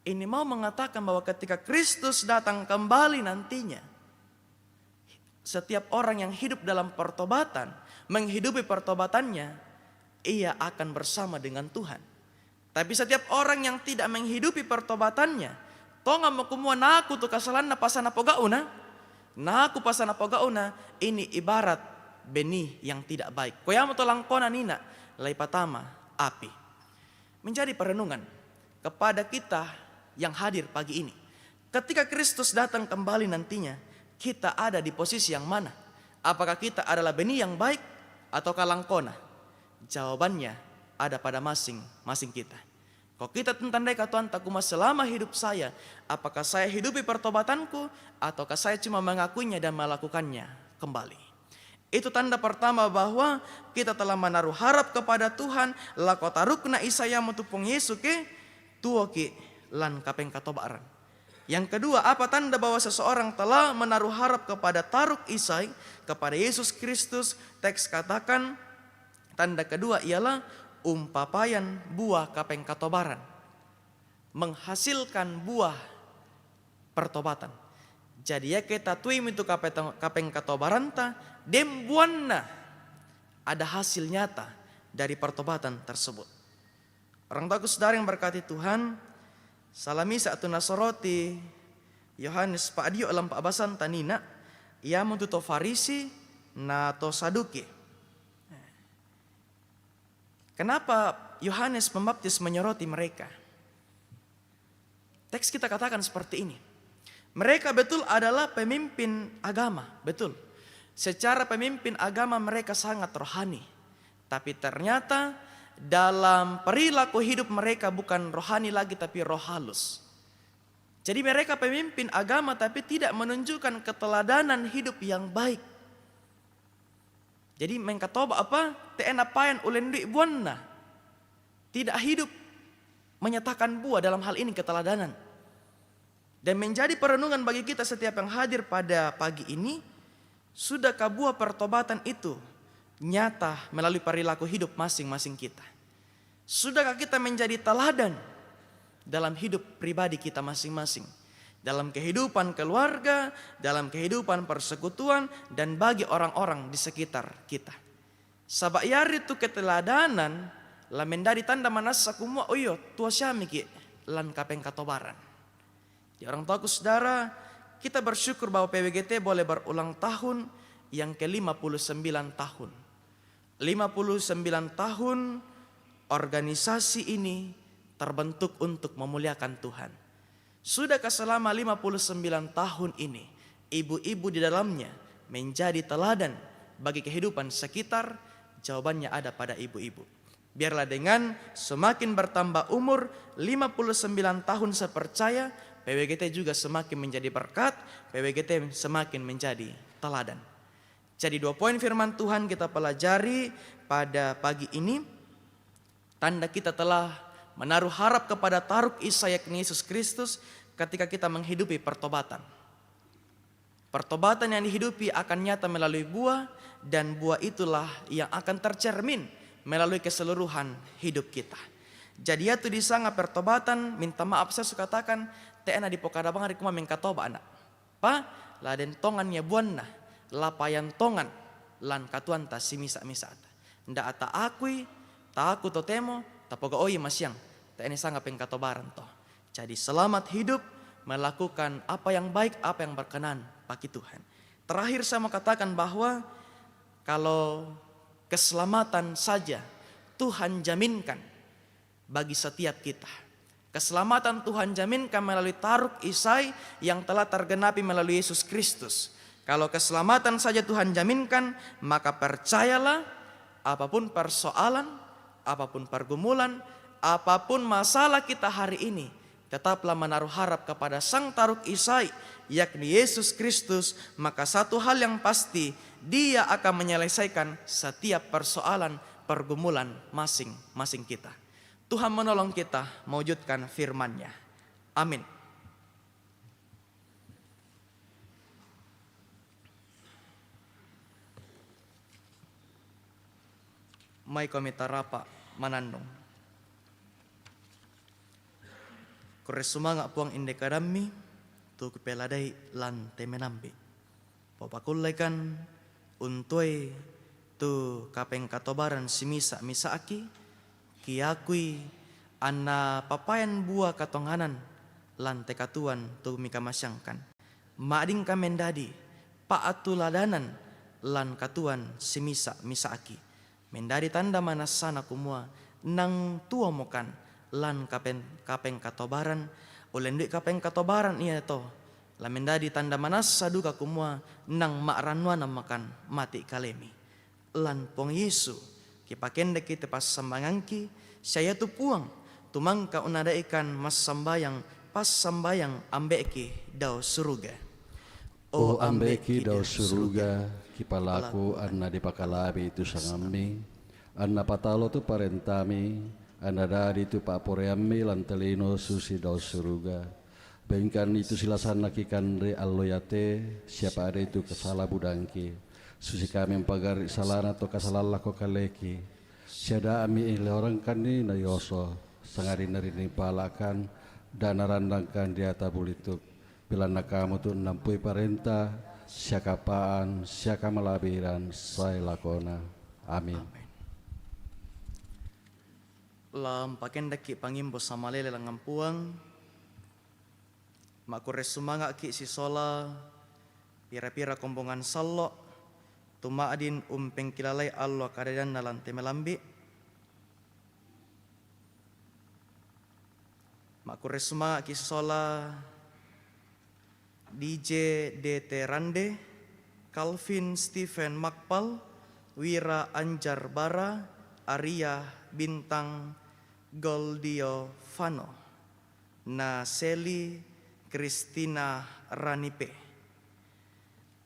Ini mau mengatakan bahwa ketika Kristus datang kembali nantinya, setiap orang yang hidup dalam pertobatan, menghidupi pertobatannya, ia akan bersama dengan Tuhan. Tapi setiap orang yang tidak menghidupi pertobatannya, tonga mo kumua naku tu kasalahan na pasana pogauna, naku pasana pogauna, ini ibarat benih yang tidak baik. Koyamo to langkona nina, lay patama api. Menjadi perenungan kepada kita yang hadir pagi ini. Ketika Kristus datang kembali nantinya, kita ada di posisi yang mana? Apakah kita adalah benih yang baik atau langkona? Jawabannya ada pada masing-masing kita. Kalau kita tentandai katuan takuma selama hidup saya, apakah saya hidupi pertobatanku ataukah saya cuma mengakuinya dan melakukannya kembali? Itu tanda pertama bahwa kita telah menaruh harap kepada Tuhan. Lakotarukna isaya mutupung Yesu ke tuoki lan kapeng katobaran. Yang kedua, apa tanda bahwa seseorang telah menaruh harap kepada taruk isai, kepada Yesus Kristus? Teks katakan tanda kedua ialah umpapayan buah kapeng katobaran. Menghasilkan buah pertobatan. Jadi ya kita tuim itu kapeng katobaranta, dembuanna ada hasil nyata dari pertobatan tersebut. Orang tua saudara yang berkati Tuhan, salami satu Nasoroti Yohanes Paadio alam paabasan tanina, ia muntuto Farisi na to Saduki. Kenapa Yohanes Pembaptis menyoroti mereka? Teks kita katakan seperti ini. Mereka betul adalah pemimpin agama, betul. Secara pemimpin agama mereka sangat rohani. Tapi ternyata dalam perilaku hidup mereka bukan rohani lagi tapi roh halus. Jadi mereka pemimpin agama tapi tidak menunjukkan keteladanan hidup yang baik. Jadi mengkatoba apa? Teenapayan ulendui buana. Tidak hidup menyatakan buah dalam hal ini keteladanan. Dan menjadi perenungan bagi kita setiap yang hadir pada pagi ini, sudahkah buah pertobatan itu nyata melalui perilaku hidup masing-masing kita? Sudahkah kita menjadi teladan dalam hidup pribadi kita masing-masing? dalam kehidupan keluarga, dalam kehidupan persekutuan, dan bagi orang-orang di sekitar kita. Sabak yari tu keteladanan, la mendari tanda manasa kumua oyo tua syamiki lan kapeng katobaran. Di orang tuaku saudara, kita bersyukur bahwa PWGT boleh berulang tahun yang ke-59 tahun. 59 tahun organisasi ini terbentuk untuk memuliakan Tuhan. Sudahkah selama 59 tahun ini ibu-ibu di dalamnya menjadi teladan bagi kehidupan sekitar? Jawabannya ada pada ibu-ibu. Biarlah dengan semakin bertambah umur 59 tahun saya percaya PWGT juga semakin menjadi berkat, PWGT semakin menjadi teladan. Jadi 2 poin firman Tuhan kita pelajari pada pagi ini. Tanda kita telah menaruh harap kepada Taruk Isa yakni Yesus Kristus ketika kita menghidupi pertobatan. Pertobatan yang dihidupi akan nyata melalui buah, dan buah itulah yang akan tercermin melalui keseluruhan hidup kita. Jadi ya tu disanga pertobatan, minta maaf saya suka katakan, teena di pokadabang hari kuma mengkatoba anak. Pa, laden tongan ya buana, lapayan tongan, lan katuan ta simisa-misa ata. Nda ata akui, ta aku totemo, tapoga oi masyang, teena sanga pengkatobaran toh. Jadi selamat hidup, melakukan apa yang baik, apa yang berkenan bagi Tuhan. Terakhir saya mau katakan bahwa kalau keselamatan saja Tuhan jaminkan bagi setiap kita. Keselamatan Tuhan jaminkan melalui Taruk Isai yang telah tergenapi melalui Yesus Kristus. Kalau keselamatan saja Tuhan jaminkan, maka percayalah apapun persoalan, apapun pergumulan, apapun masalah kita hari ini, tetaplah menaruh harap kepada Sang Taruk Isai, yakni Yesus Kristus, maka satu hal yang pasti, Dia akan menyelesaikan setiap persoalan, pergumulan masing-masing kita. Tuhan menolong kita mewujudkan firman-Nya. Amin. Mai kami tarapa manandong. Kore sumanga puang indekadami tu kepeladai lan temenambi. Papakulaikan untoi tu kapeng katobaran simisa misaaki kiakui anna papayan buah katonganan lan tekatuan tu mika masyangkan. Maading kamendadi paatuladanan lan katuan simisa misaaki. Mendadi tanda mana sana kumua nang tua mokan lan kapeng katobaran ulendui kapeng katobaran iya to la mendadi tanda manas saduka kumua nang makranwana makan mati kalemi lan pong Yesu kipakende kita pas sambangangki saya tu puang tumangka unadaikan mas sambayang ambeki dau suruga O ambeki dau suruga kipalaku anna dipakalabi itu sangami anna patalo tu parentami anna dari tu paporeami lan telino susi dau suruga bengkan itu silasan nakikan re alloyate siapa ada itu kesala budangki susi kami empagari salana to kasalala ko kaleki siada ami ile orang kani na yoso sangari narini palakan dan narandangkan dia tabulituk bila nakamu tu nampui parenta siakapaan siaka malabiran saya lakona amin. Lam pakendaki pangimbo samalele lang ampuang makure sumanga ki si sola pira-pira kombongan sallo tumaadin pengkilalai Allah kadedan nalan temelambi makure sumanga ki si sola DJ DT Rande, Calvin Stephen Makpal, Wira Anjar Bara, Arya Bintang Goldio Fano, Naseli Kristina Ranipe.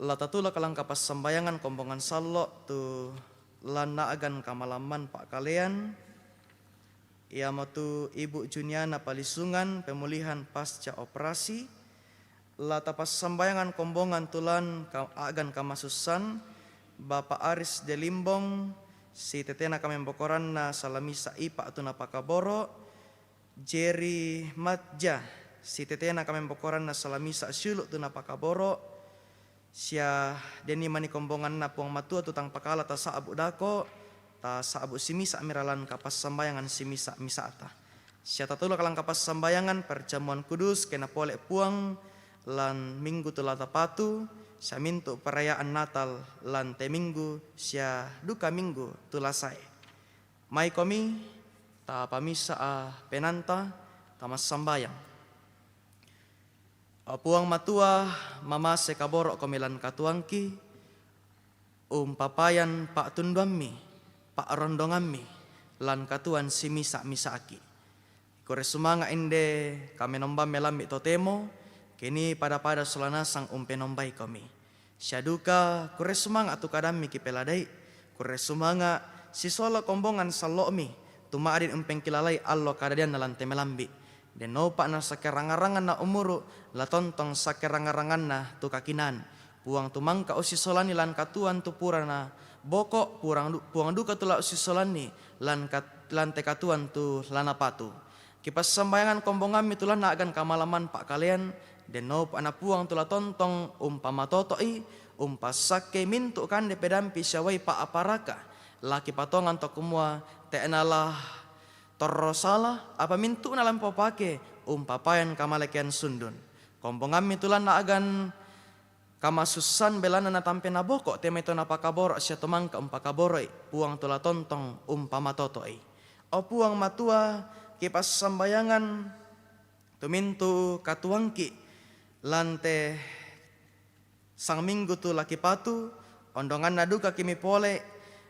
Latatula kalangka pas sembayangan kombongan sallo tu lana agan kamalaman pak kalian. Ia matu Ibu Juniana Palisungan pemulihan pasca operasi. Lata pas sembayangan kombongan tulan agan kamasusan Bapak Aris Delimbong si tetena kami bokoran na salamisa ipa atuna pakaboro Jerry Matja si tetena kami bokoran na salamisa suluk tu na pakaboro sia deni mani kombongan na puang matua tutang pakala ta saabu dako ta saabu simisa miralan kapas sambayangan simisa misata sia tatula kalang kapas sambayangan perjamuan kudus kena pole puang lan minggu tula tapatu sia mintu perayaan Natal lan te minggu sia duka minggu tulasai mai komi ta pamisa penanta tamas sambayang puang matua mama sekaboro komilan katuangki papayan pak tunduammi pak rondongammi lan katuan simisa misaki kore sumanga inde kami nomba melambi totemo kini pada solanasang nombai kami syaduka kore sumanga tu kadami kipeladai kore sumanga sisola kombongan salomi tumaadin kilalai allo kadadian nalan temelambi den nopa na sakerangarangan na umuru la tontong sakerangarangan na tu kakinan puang tumangka usisolani lan katuan tu purana boko puang duka tu la usisolani lan te katuan tu lana patu kipas sambayangan kombongami tu lan agan kamalaman pak kalian den nopa na puang tu la tontong umpama totoi sake mintu kan de pedampi syawai pak aparaka laki patongan to kumua te enalah torrosala apa mintu nalam popake papayan kamalekian sundun kombongam mitulan na agan kamasusan belana na tampe na boko temeto na pakaboro siya tumangka pakaboroi puang tula tontong pamatotoi o puang matua kipas sambayangan tumintu katuangki lante sang minggu tu laki patu ondongan naduka kimi pole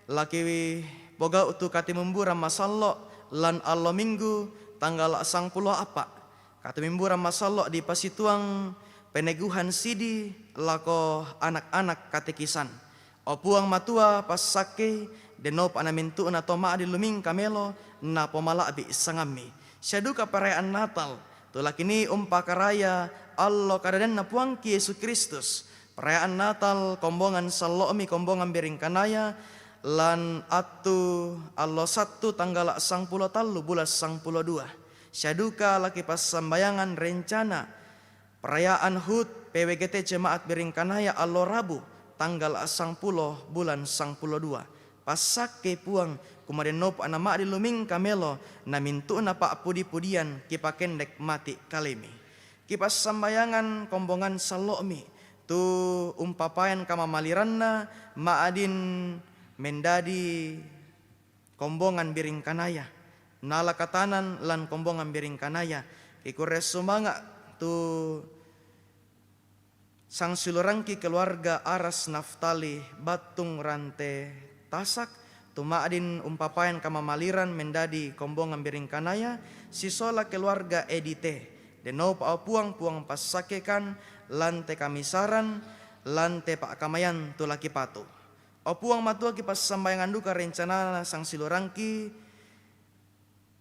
laki boga utu katimumbura masallo lan allo minggu tanggal 10 apa katimumbura masallo di pasituang peneguhan sidi lako anak-anak katekisan opuang matua pas sake denop anamintu na toma di luming kamelo na pomala abi sangami syaduka perayaan Natal tulakini karaya allo kadaden na puangki Yesus Kristus perayaan Natal kombongan salomi kombongan bering kanaya lan atu allo 1 tanggal 10 talu bulan 12 syaduka laki pas sambayangan rencana perayaan HUT PWGT Jemaat Beringkanaya allo Rabu tanggal 10 bulan 12 pasake puang kumaden nop anama di luming kamelo na mintu na pak pudi-pudian kipakendek mati kalemi kipas sambayangan kombongan salomi tu papayan kamamaliranna maadin mendadi kombongan biring kanaya nala katanan lan kombongan biring kanaya ikure sumanga tu sang silurangki keluarga Aras Naftali Batung Rante Tasak tumaadin papayan kamamaliran mendadi kombongan biring kanaya sisola keluarga Edite deno pa puang pasakekan lante kamisaran lante pak kamayan tulaki patu opuang matua kipas sambayangan duka rencana sang silurangki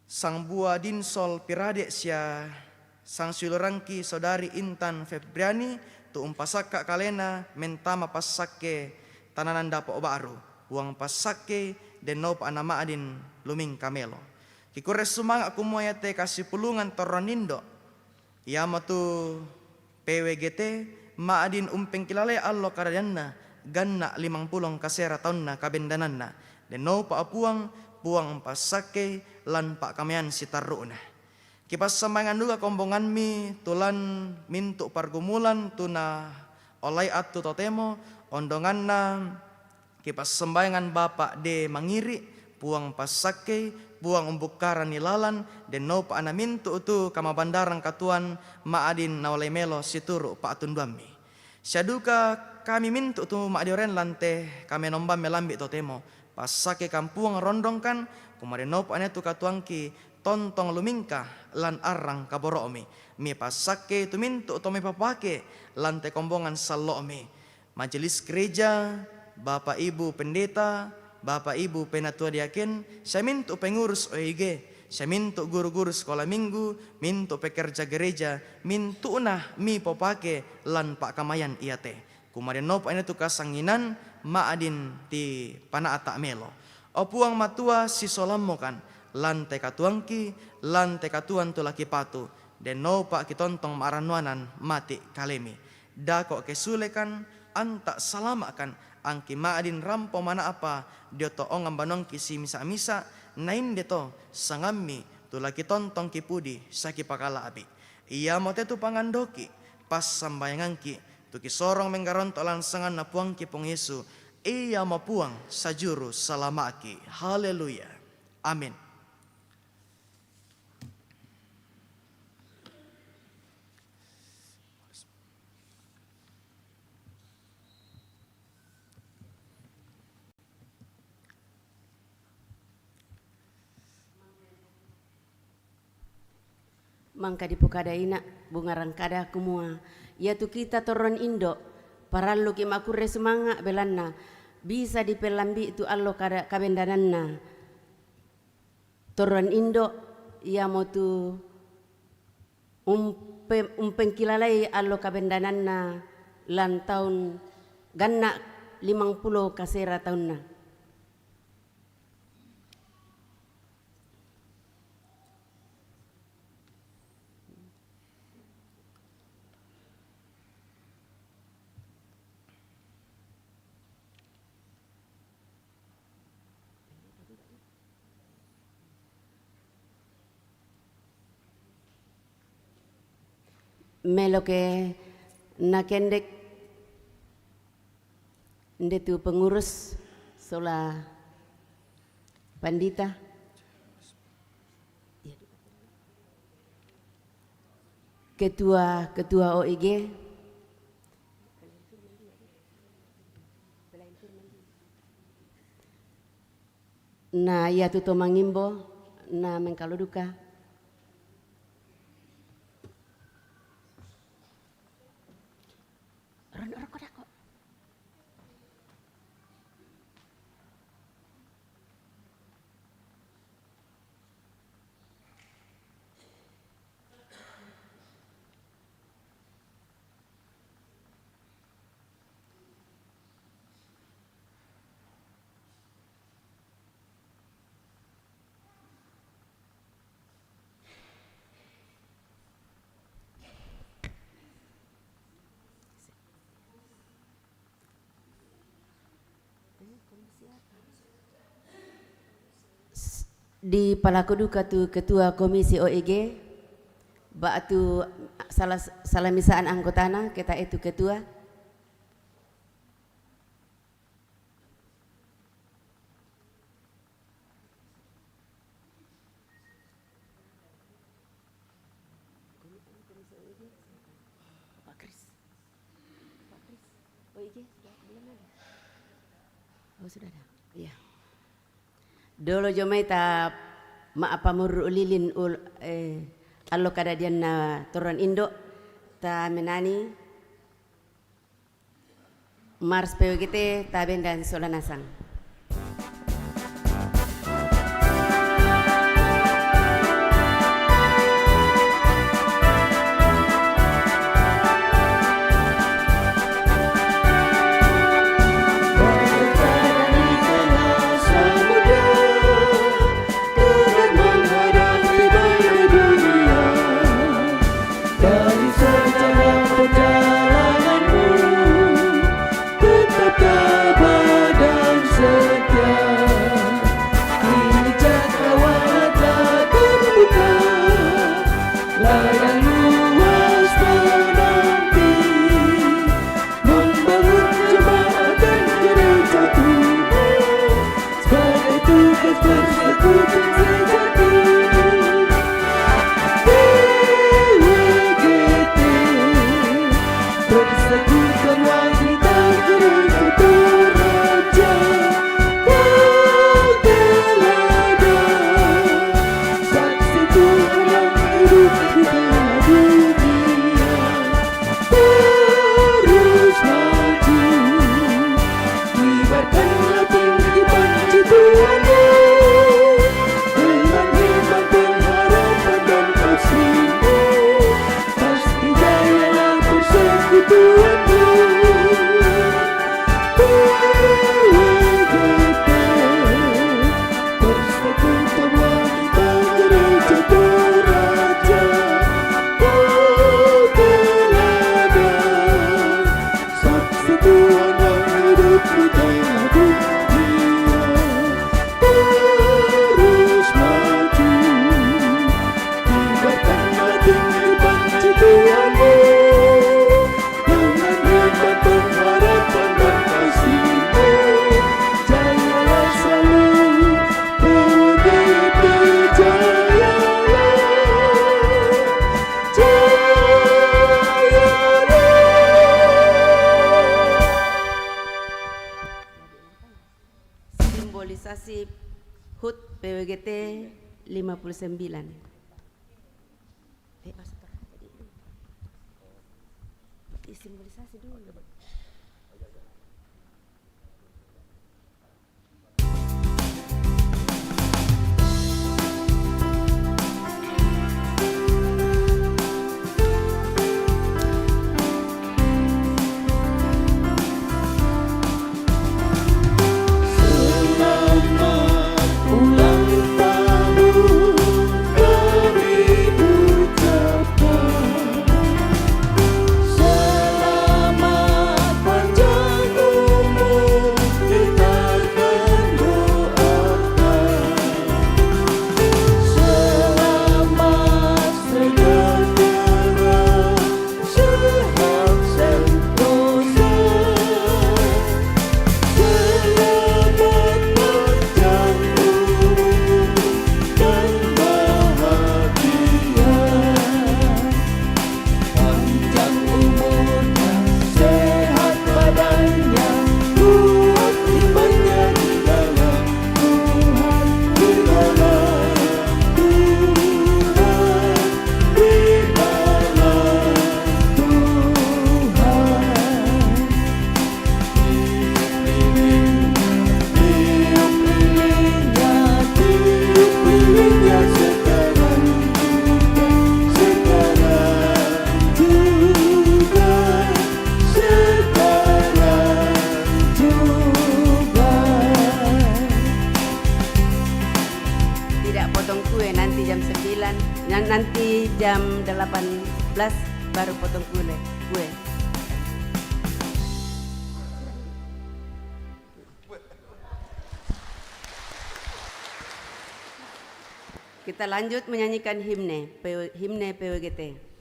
sang buah dinsol pirade sia sang silurangki saudari Intan Febriani tu pasaka kalena mentama pasake tananan dapo baru uang pasake denop anama adin luming kamelo kikures sumanga kumoyate kasih pulungan toronindo yamatu PWGT maadin kilale allo karadianna ganna 50 kasera taunna kabendananna deno pa puang pasake lan pak kamian sitaruna kipas sambangan duga kombongan mi tulan mintu pargumulan tuna olay atu totemo ondonganna kipas sembayangan bapak de mangiri puang pasake puang umbukaran nilalan deno pa anamintu utu kamabandarang katuan maadin nawalay melo situru pak tunduami syaduka kami mintu tu makdioren lante kami nomba melambi totemo pasake kampuang rondongkan kumaden nop ane tu katuangki tontong lumingka lan arang kaboromi mi pasake tu mintu to mi papake lante kombongan salomi majelis gereja bapak ibu pendeta bapak ibu penatua diaken saya mintu pengurus OIG saya mintu guru-guru sekolah minggu mintu pekerja gereja mintu nah mi popake lan pak kamayan iate kumaden nop ane tu kasanginan maadin ti panaata melo opuang matua si solamo kan lante katuangki lante katuan tu laki patu den no pak kitontong maranuanan mati kalemi dako kesulekan anta salamakan angki maadin rampo mana apa dioto ongam banong kisi misa-misa nain deto sangami tula kitontong kipudi saki pakala abi ia mote tu pangandoki pas sambayangangki tuki sorong menggarontolan sangan napuang kipong Yesu ia mapuang sajuru salamaki haleluya amin. Mangka dipukada ina bunga rangkada kumua ya tu kita toron Indo parallu ki makure semanga belanna bisa dipelambi itu allo kada kabendananna toron Indo ya motu umpen kilalai allo kabendananna lan tahun ganna 50 kasera tahunna. Melo ke nakendek ndetu pengurus sola pandita ketua OIG na ia tuto mangimbo na mengkaluduka di palakuduka tu ketua komisi OIG batu salamisaan anggotana kita itu ketua oh sudah ada iya. Dolo jomai ta maapamur ulilin allo kadadian na toron Indo ta menani Mars PWGT taben dan solanasang. Tetap tabah dan PWGT 59. Simbolisasi dulu. Nanti jam 18 baru potong kue. Kita lanjut menyanyikan himne PWGT.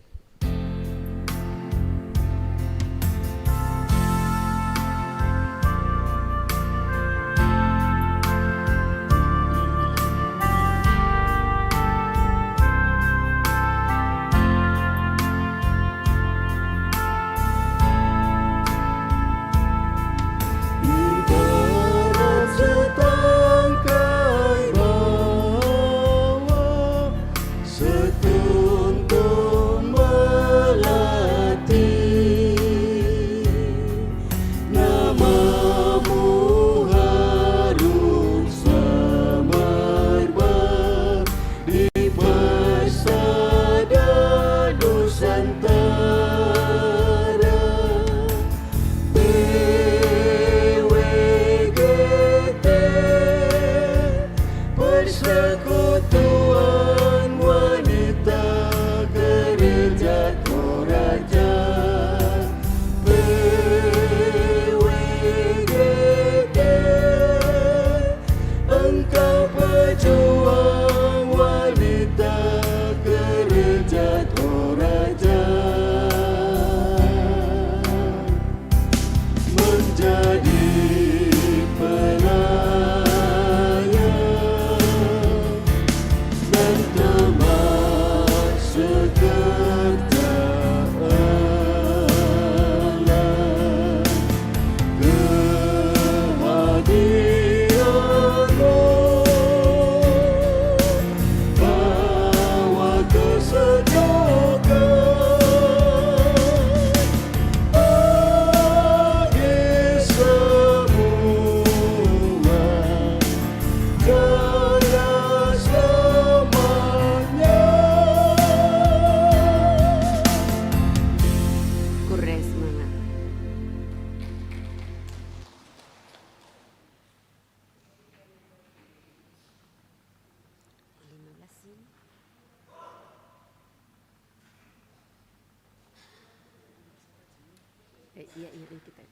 Iya kita.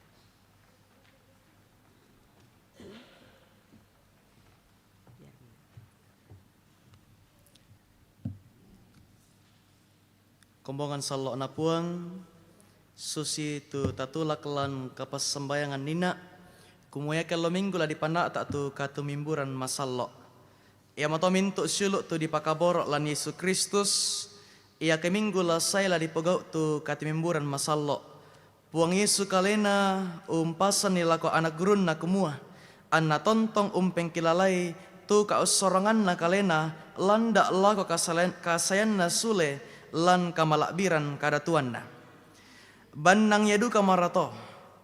Kombongan salok napuang susi tu tatulak lan kapas sembayangan nina kumuya kalau minggu lah dipandak tak tu katu mimburan masalok. Ia mato mintuk suluk tu dipakaborok lan Yesus Kristus. Ia ke minggu lah saya lah dipegau tu katu mimburan masalok. Puang Yesu kalena umpasan nilako anak gurun na kumua. Anna tontong umpeng kilalai tu kausorangan na kalena landa lako kasayan na sule lan kamalakbiran kada tuan na. Banang yadu kamarato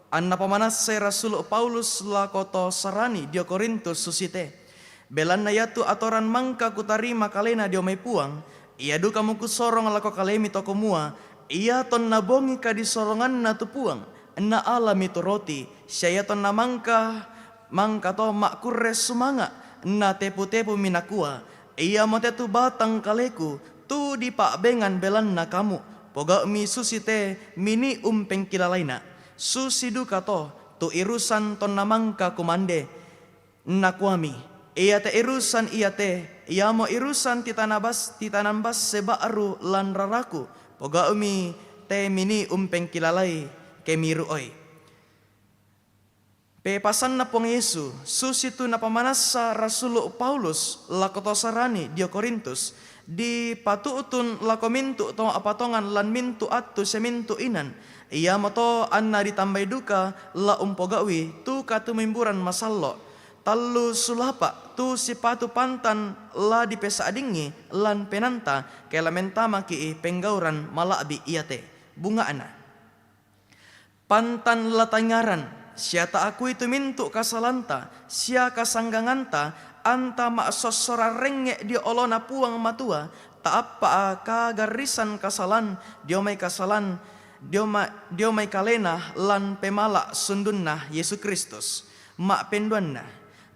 anna pamanase Rasul Paulus lakoto sarani dio Korintus susite belan na yatu atoran mangka kutarima kalena dio may puang iyadu kamu kusorong lako kalemi toko mua iya ton nabongi ka di sorongan na tupuang na alami tu roti siya ton na mangka to makurre sumanga na tepu-tepu minakua iya mote tu batang kaleku tu di pakbengan belan na kamu poga mi susite mini pengkilalaina susidu kato tu irusan ton namangka kumande nakuami iya te irusan iya mo irusan titanambas sebaru lan raraku poga mi te mini pengkilalai kemiru oi pepasan na pong Yesu susitu na pamanasa Rasul Paulus lakoto sarani dio Korintus di patuutun lako mintu to apatongan lan mintu attu semintu inan iya moto anna ditambay duka la umpogawi tu katumimburan masallo tallu sulapa tu sipatu pantan la dipesa adingi lan penanta kelamentama ki penggauran malabi iyate bunga ana pantan latangaran siata aku itu mintu kasalanta sia kasangganganta anta maksosora renge di olona puang matua tak apa kagarisan kasalan diomai kasalan diomai kalena lan pemala sundunna Yesus Kristus mak penduanna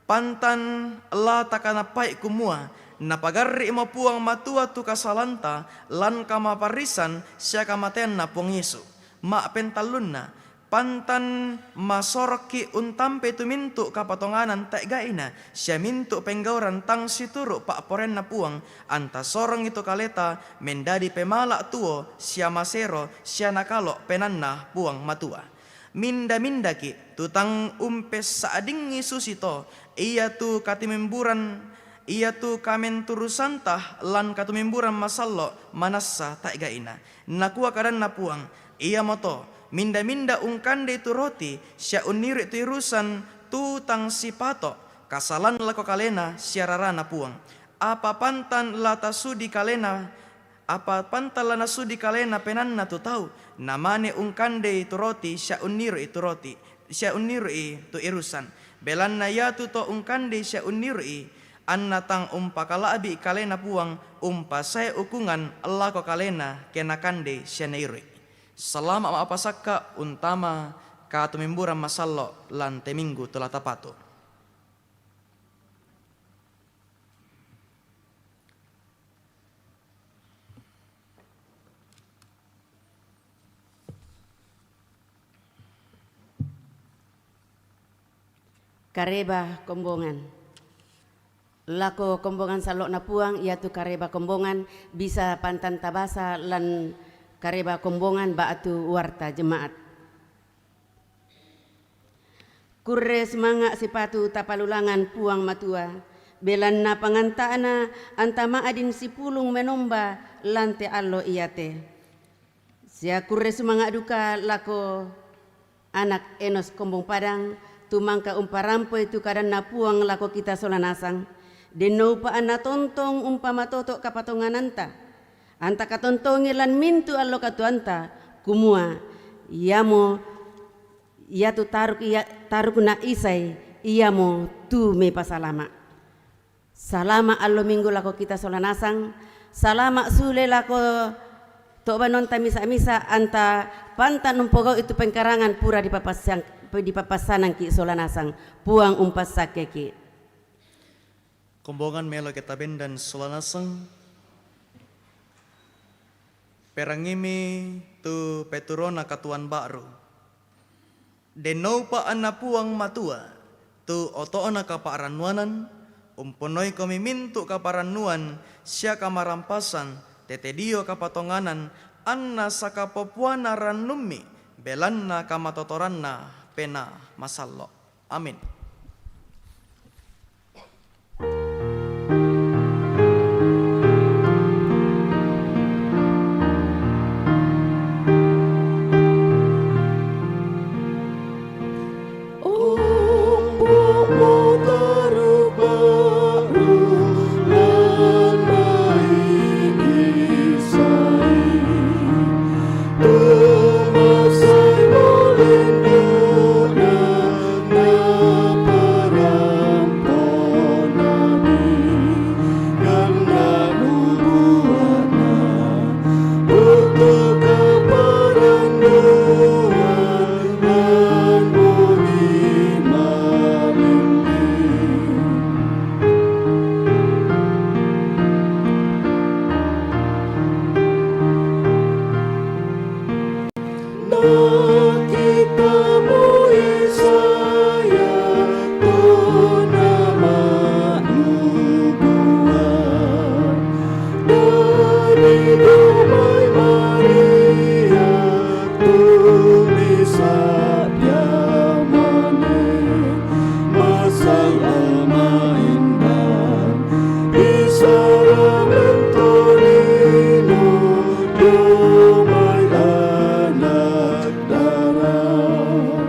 pantan la takana pai kumua napagari mo puang matua tu kasalanta lan kama parisan sia kamaten na puang Yesu mak pentalunna pantan masoroki untampe tu mintu kapatonganan tak gaina siya mintu penggauran tang situru pak poren na puang anta sorong itu kaleta mendadi pemala tuo siya masero siya nakalo penanna puang matua minda ki tutang umpes saadingi susito iya tu katimimburan iya tu kamen turusantah lan katumimburan masallo manassa tak gaina nakua kadan na puang iya moto minda ungkande itu roti sya uniri itu irusan tu tang sipato kasalan lako kalena syararana puang apa pantan lata sudi kalena apa pantan lana sudi kalena penanna tu tahu namane ungkande itu roti sya uniri itu roti sya uniri itu irusan belanna yatu to ungkande sya uniri anna tang pakalabi kalena puang saya ukungan lako kalena kenakande sya neiri selama apa sakka untama katumimburan masallo lan teminggu telah tapato. Kareba kombongan lako kombongan salok na puang iatu kareba kombongan bisa pantan tabasa lan kareba kombongan baatu warta jemaat. Kurre semanga sipatu tapalulangan puang matua. Belan na pangantaana antama adin sipulung menomba lante allo iyate. Sia kurre semanga duka lako anak enos kombong padang tumangka umparampo itu kadan na puang lako kita solanasang. Deno pa ana tontong umpama totok kapatongananta. Anta katontongi lan mintu allo katuanta kumua iamo ia tu taruk na isai iamo tu me pasalama salama allo minggu lako kita solanasang salama sule lako to banonta misa anta pantan umpogau itu pengkarangan pura di papasanang ki solanasang puang umpas sakeki kombongan melo kita bendan solanasang perangimi tu peturona katuan baru denopa ana puang matua tu otoona kaparanuanan umponoi kami mintu kaparanuan sia kamarampasan tetedio kapatonganan anna sakapopuana ranumi belanna kamatotoranna pena masallo amin. Umbu taruba sabya mane masal amaindan isara mentorino domai anak darah.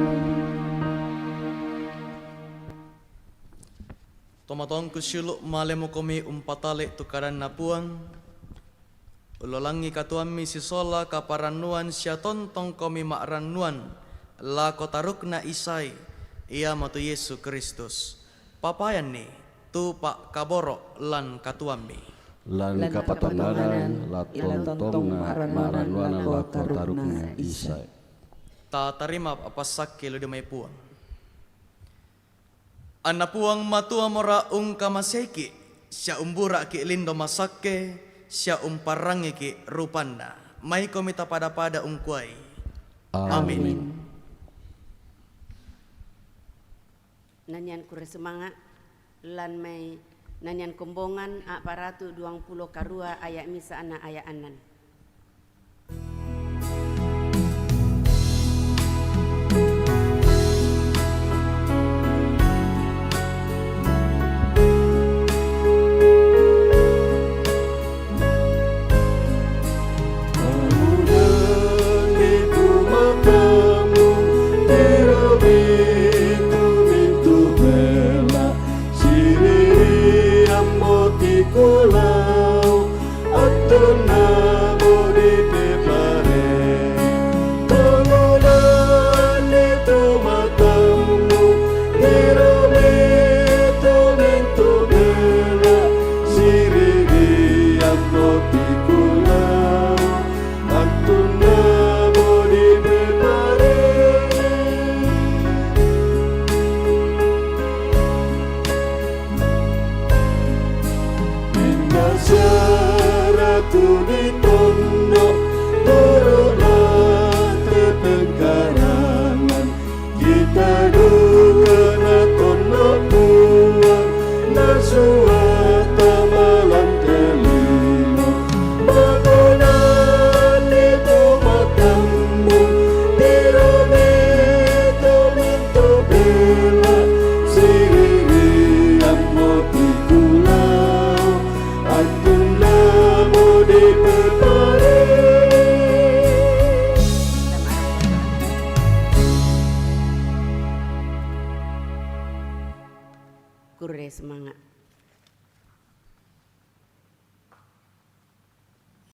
Tomatong kusyuluk malemo komi umpatale tukaran napuang. Ulolangi katuami sisola kaparanuan sia tontong komi makranuan la kotarukna isai ia matu Yesus Kristus. Papayan ni tu pak kaboro lan katuami. Lan kapatonganan la tontongna maranuan la kotarukna isai. Ta tarima apasaki lo demay puang. Anna puang matua mora kamaseki sia umbura ki lindo masake sia umparrangi ki rupanda. Mai komita pada ungkuai. Amin. Nanyan kure semangat lan mai nanyan kombongan a paratu 20 karua ayak misa ana ayak anan. Kulau atuna bodi pepare tumulan itu matamu hirumi tumintu bela siriri amoti kulau atuna bodi pepare. Seratu di tono turunlah tepengkarangan kita dukana tono buang nasuata malam telino bangunan itu matamu dirumi tumintu bela siriri amoti kulau atuna bodi pepare. Kure semangat.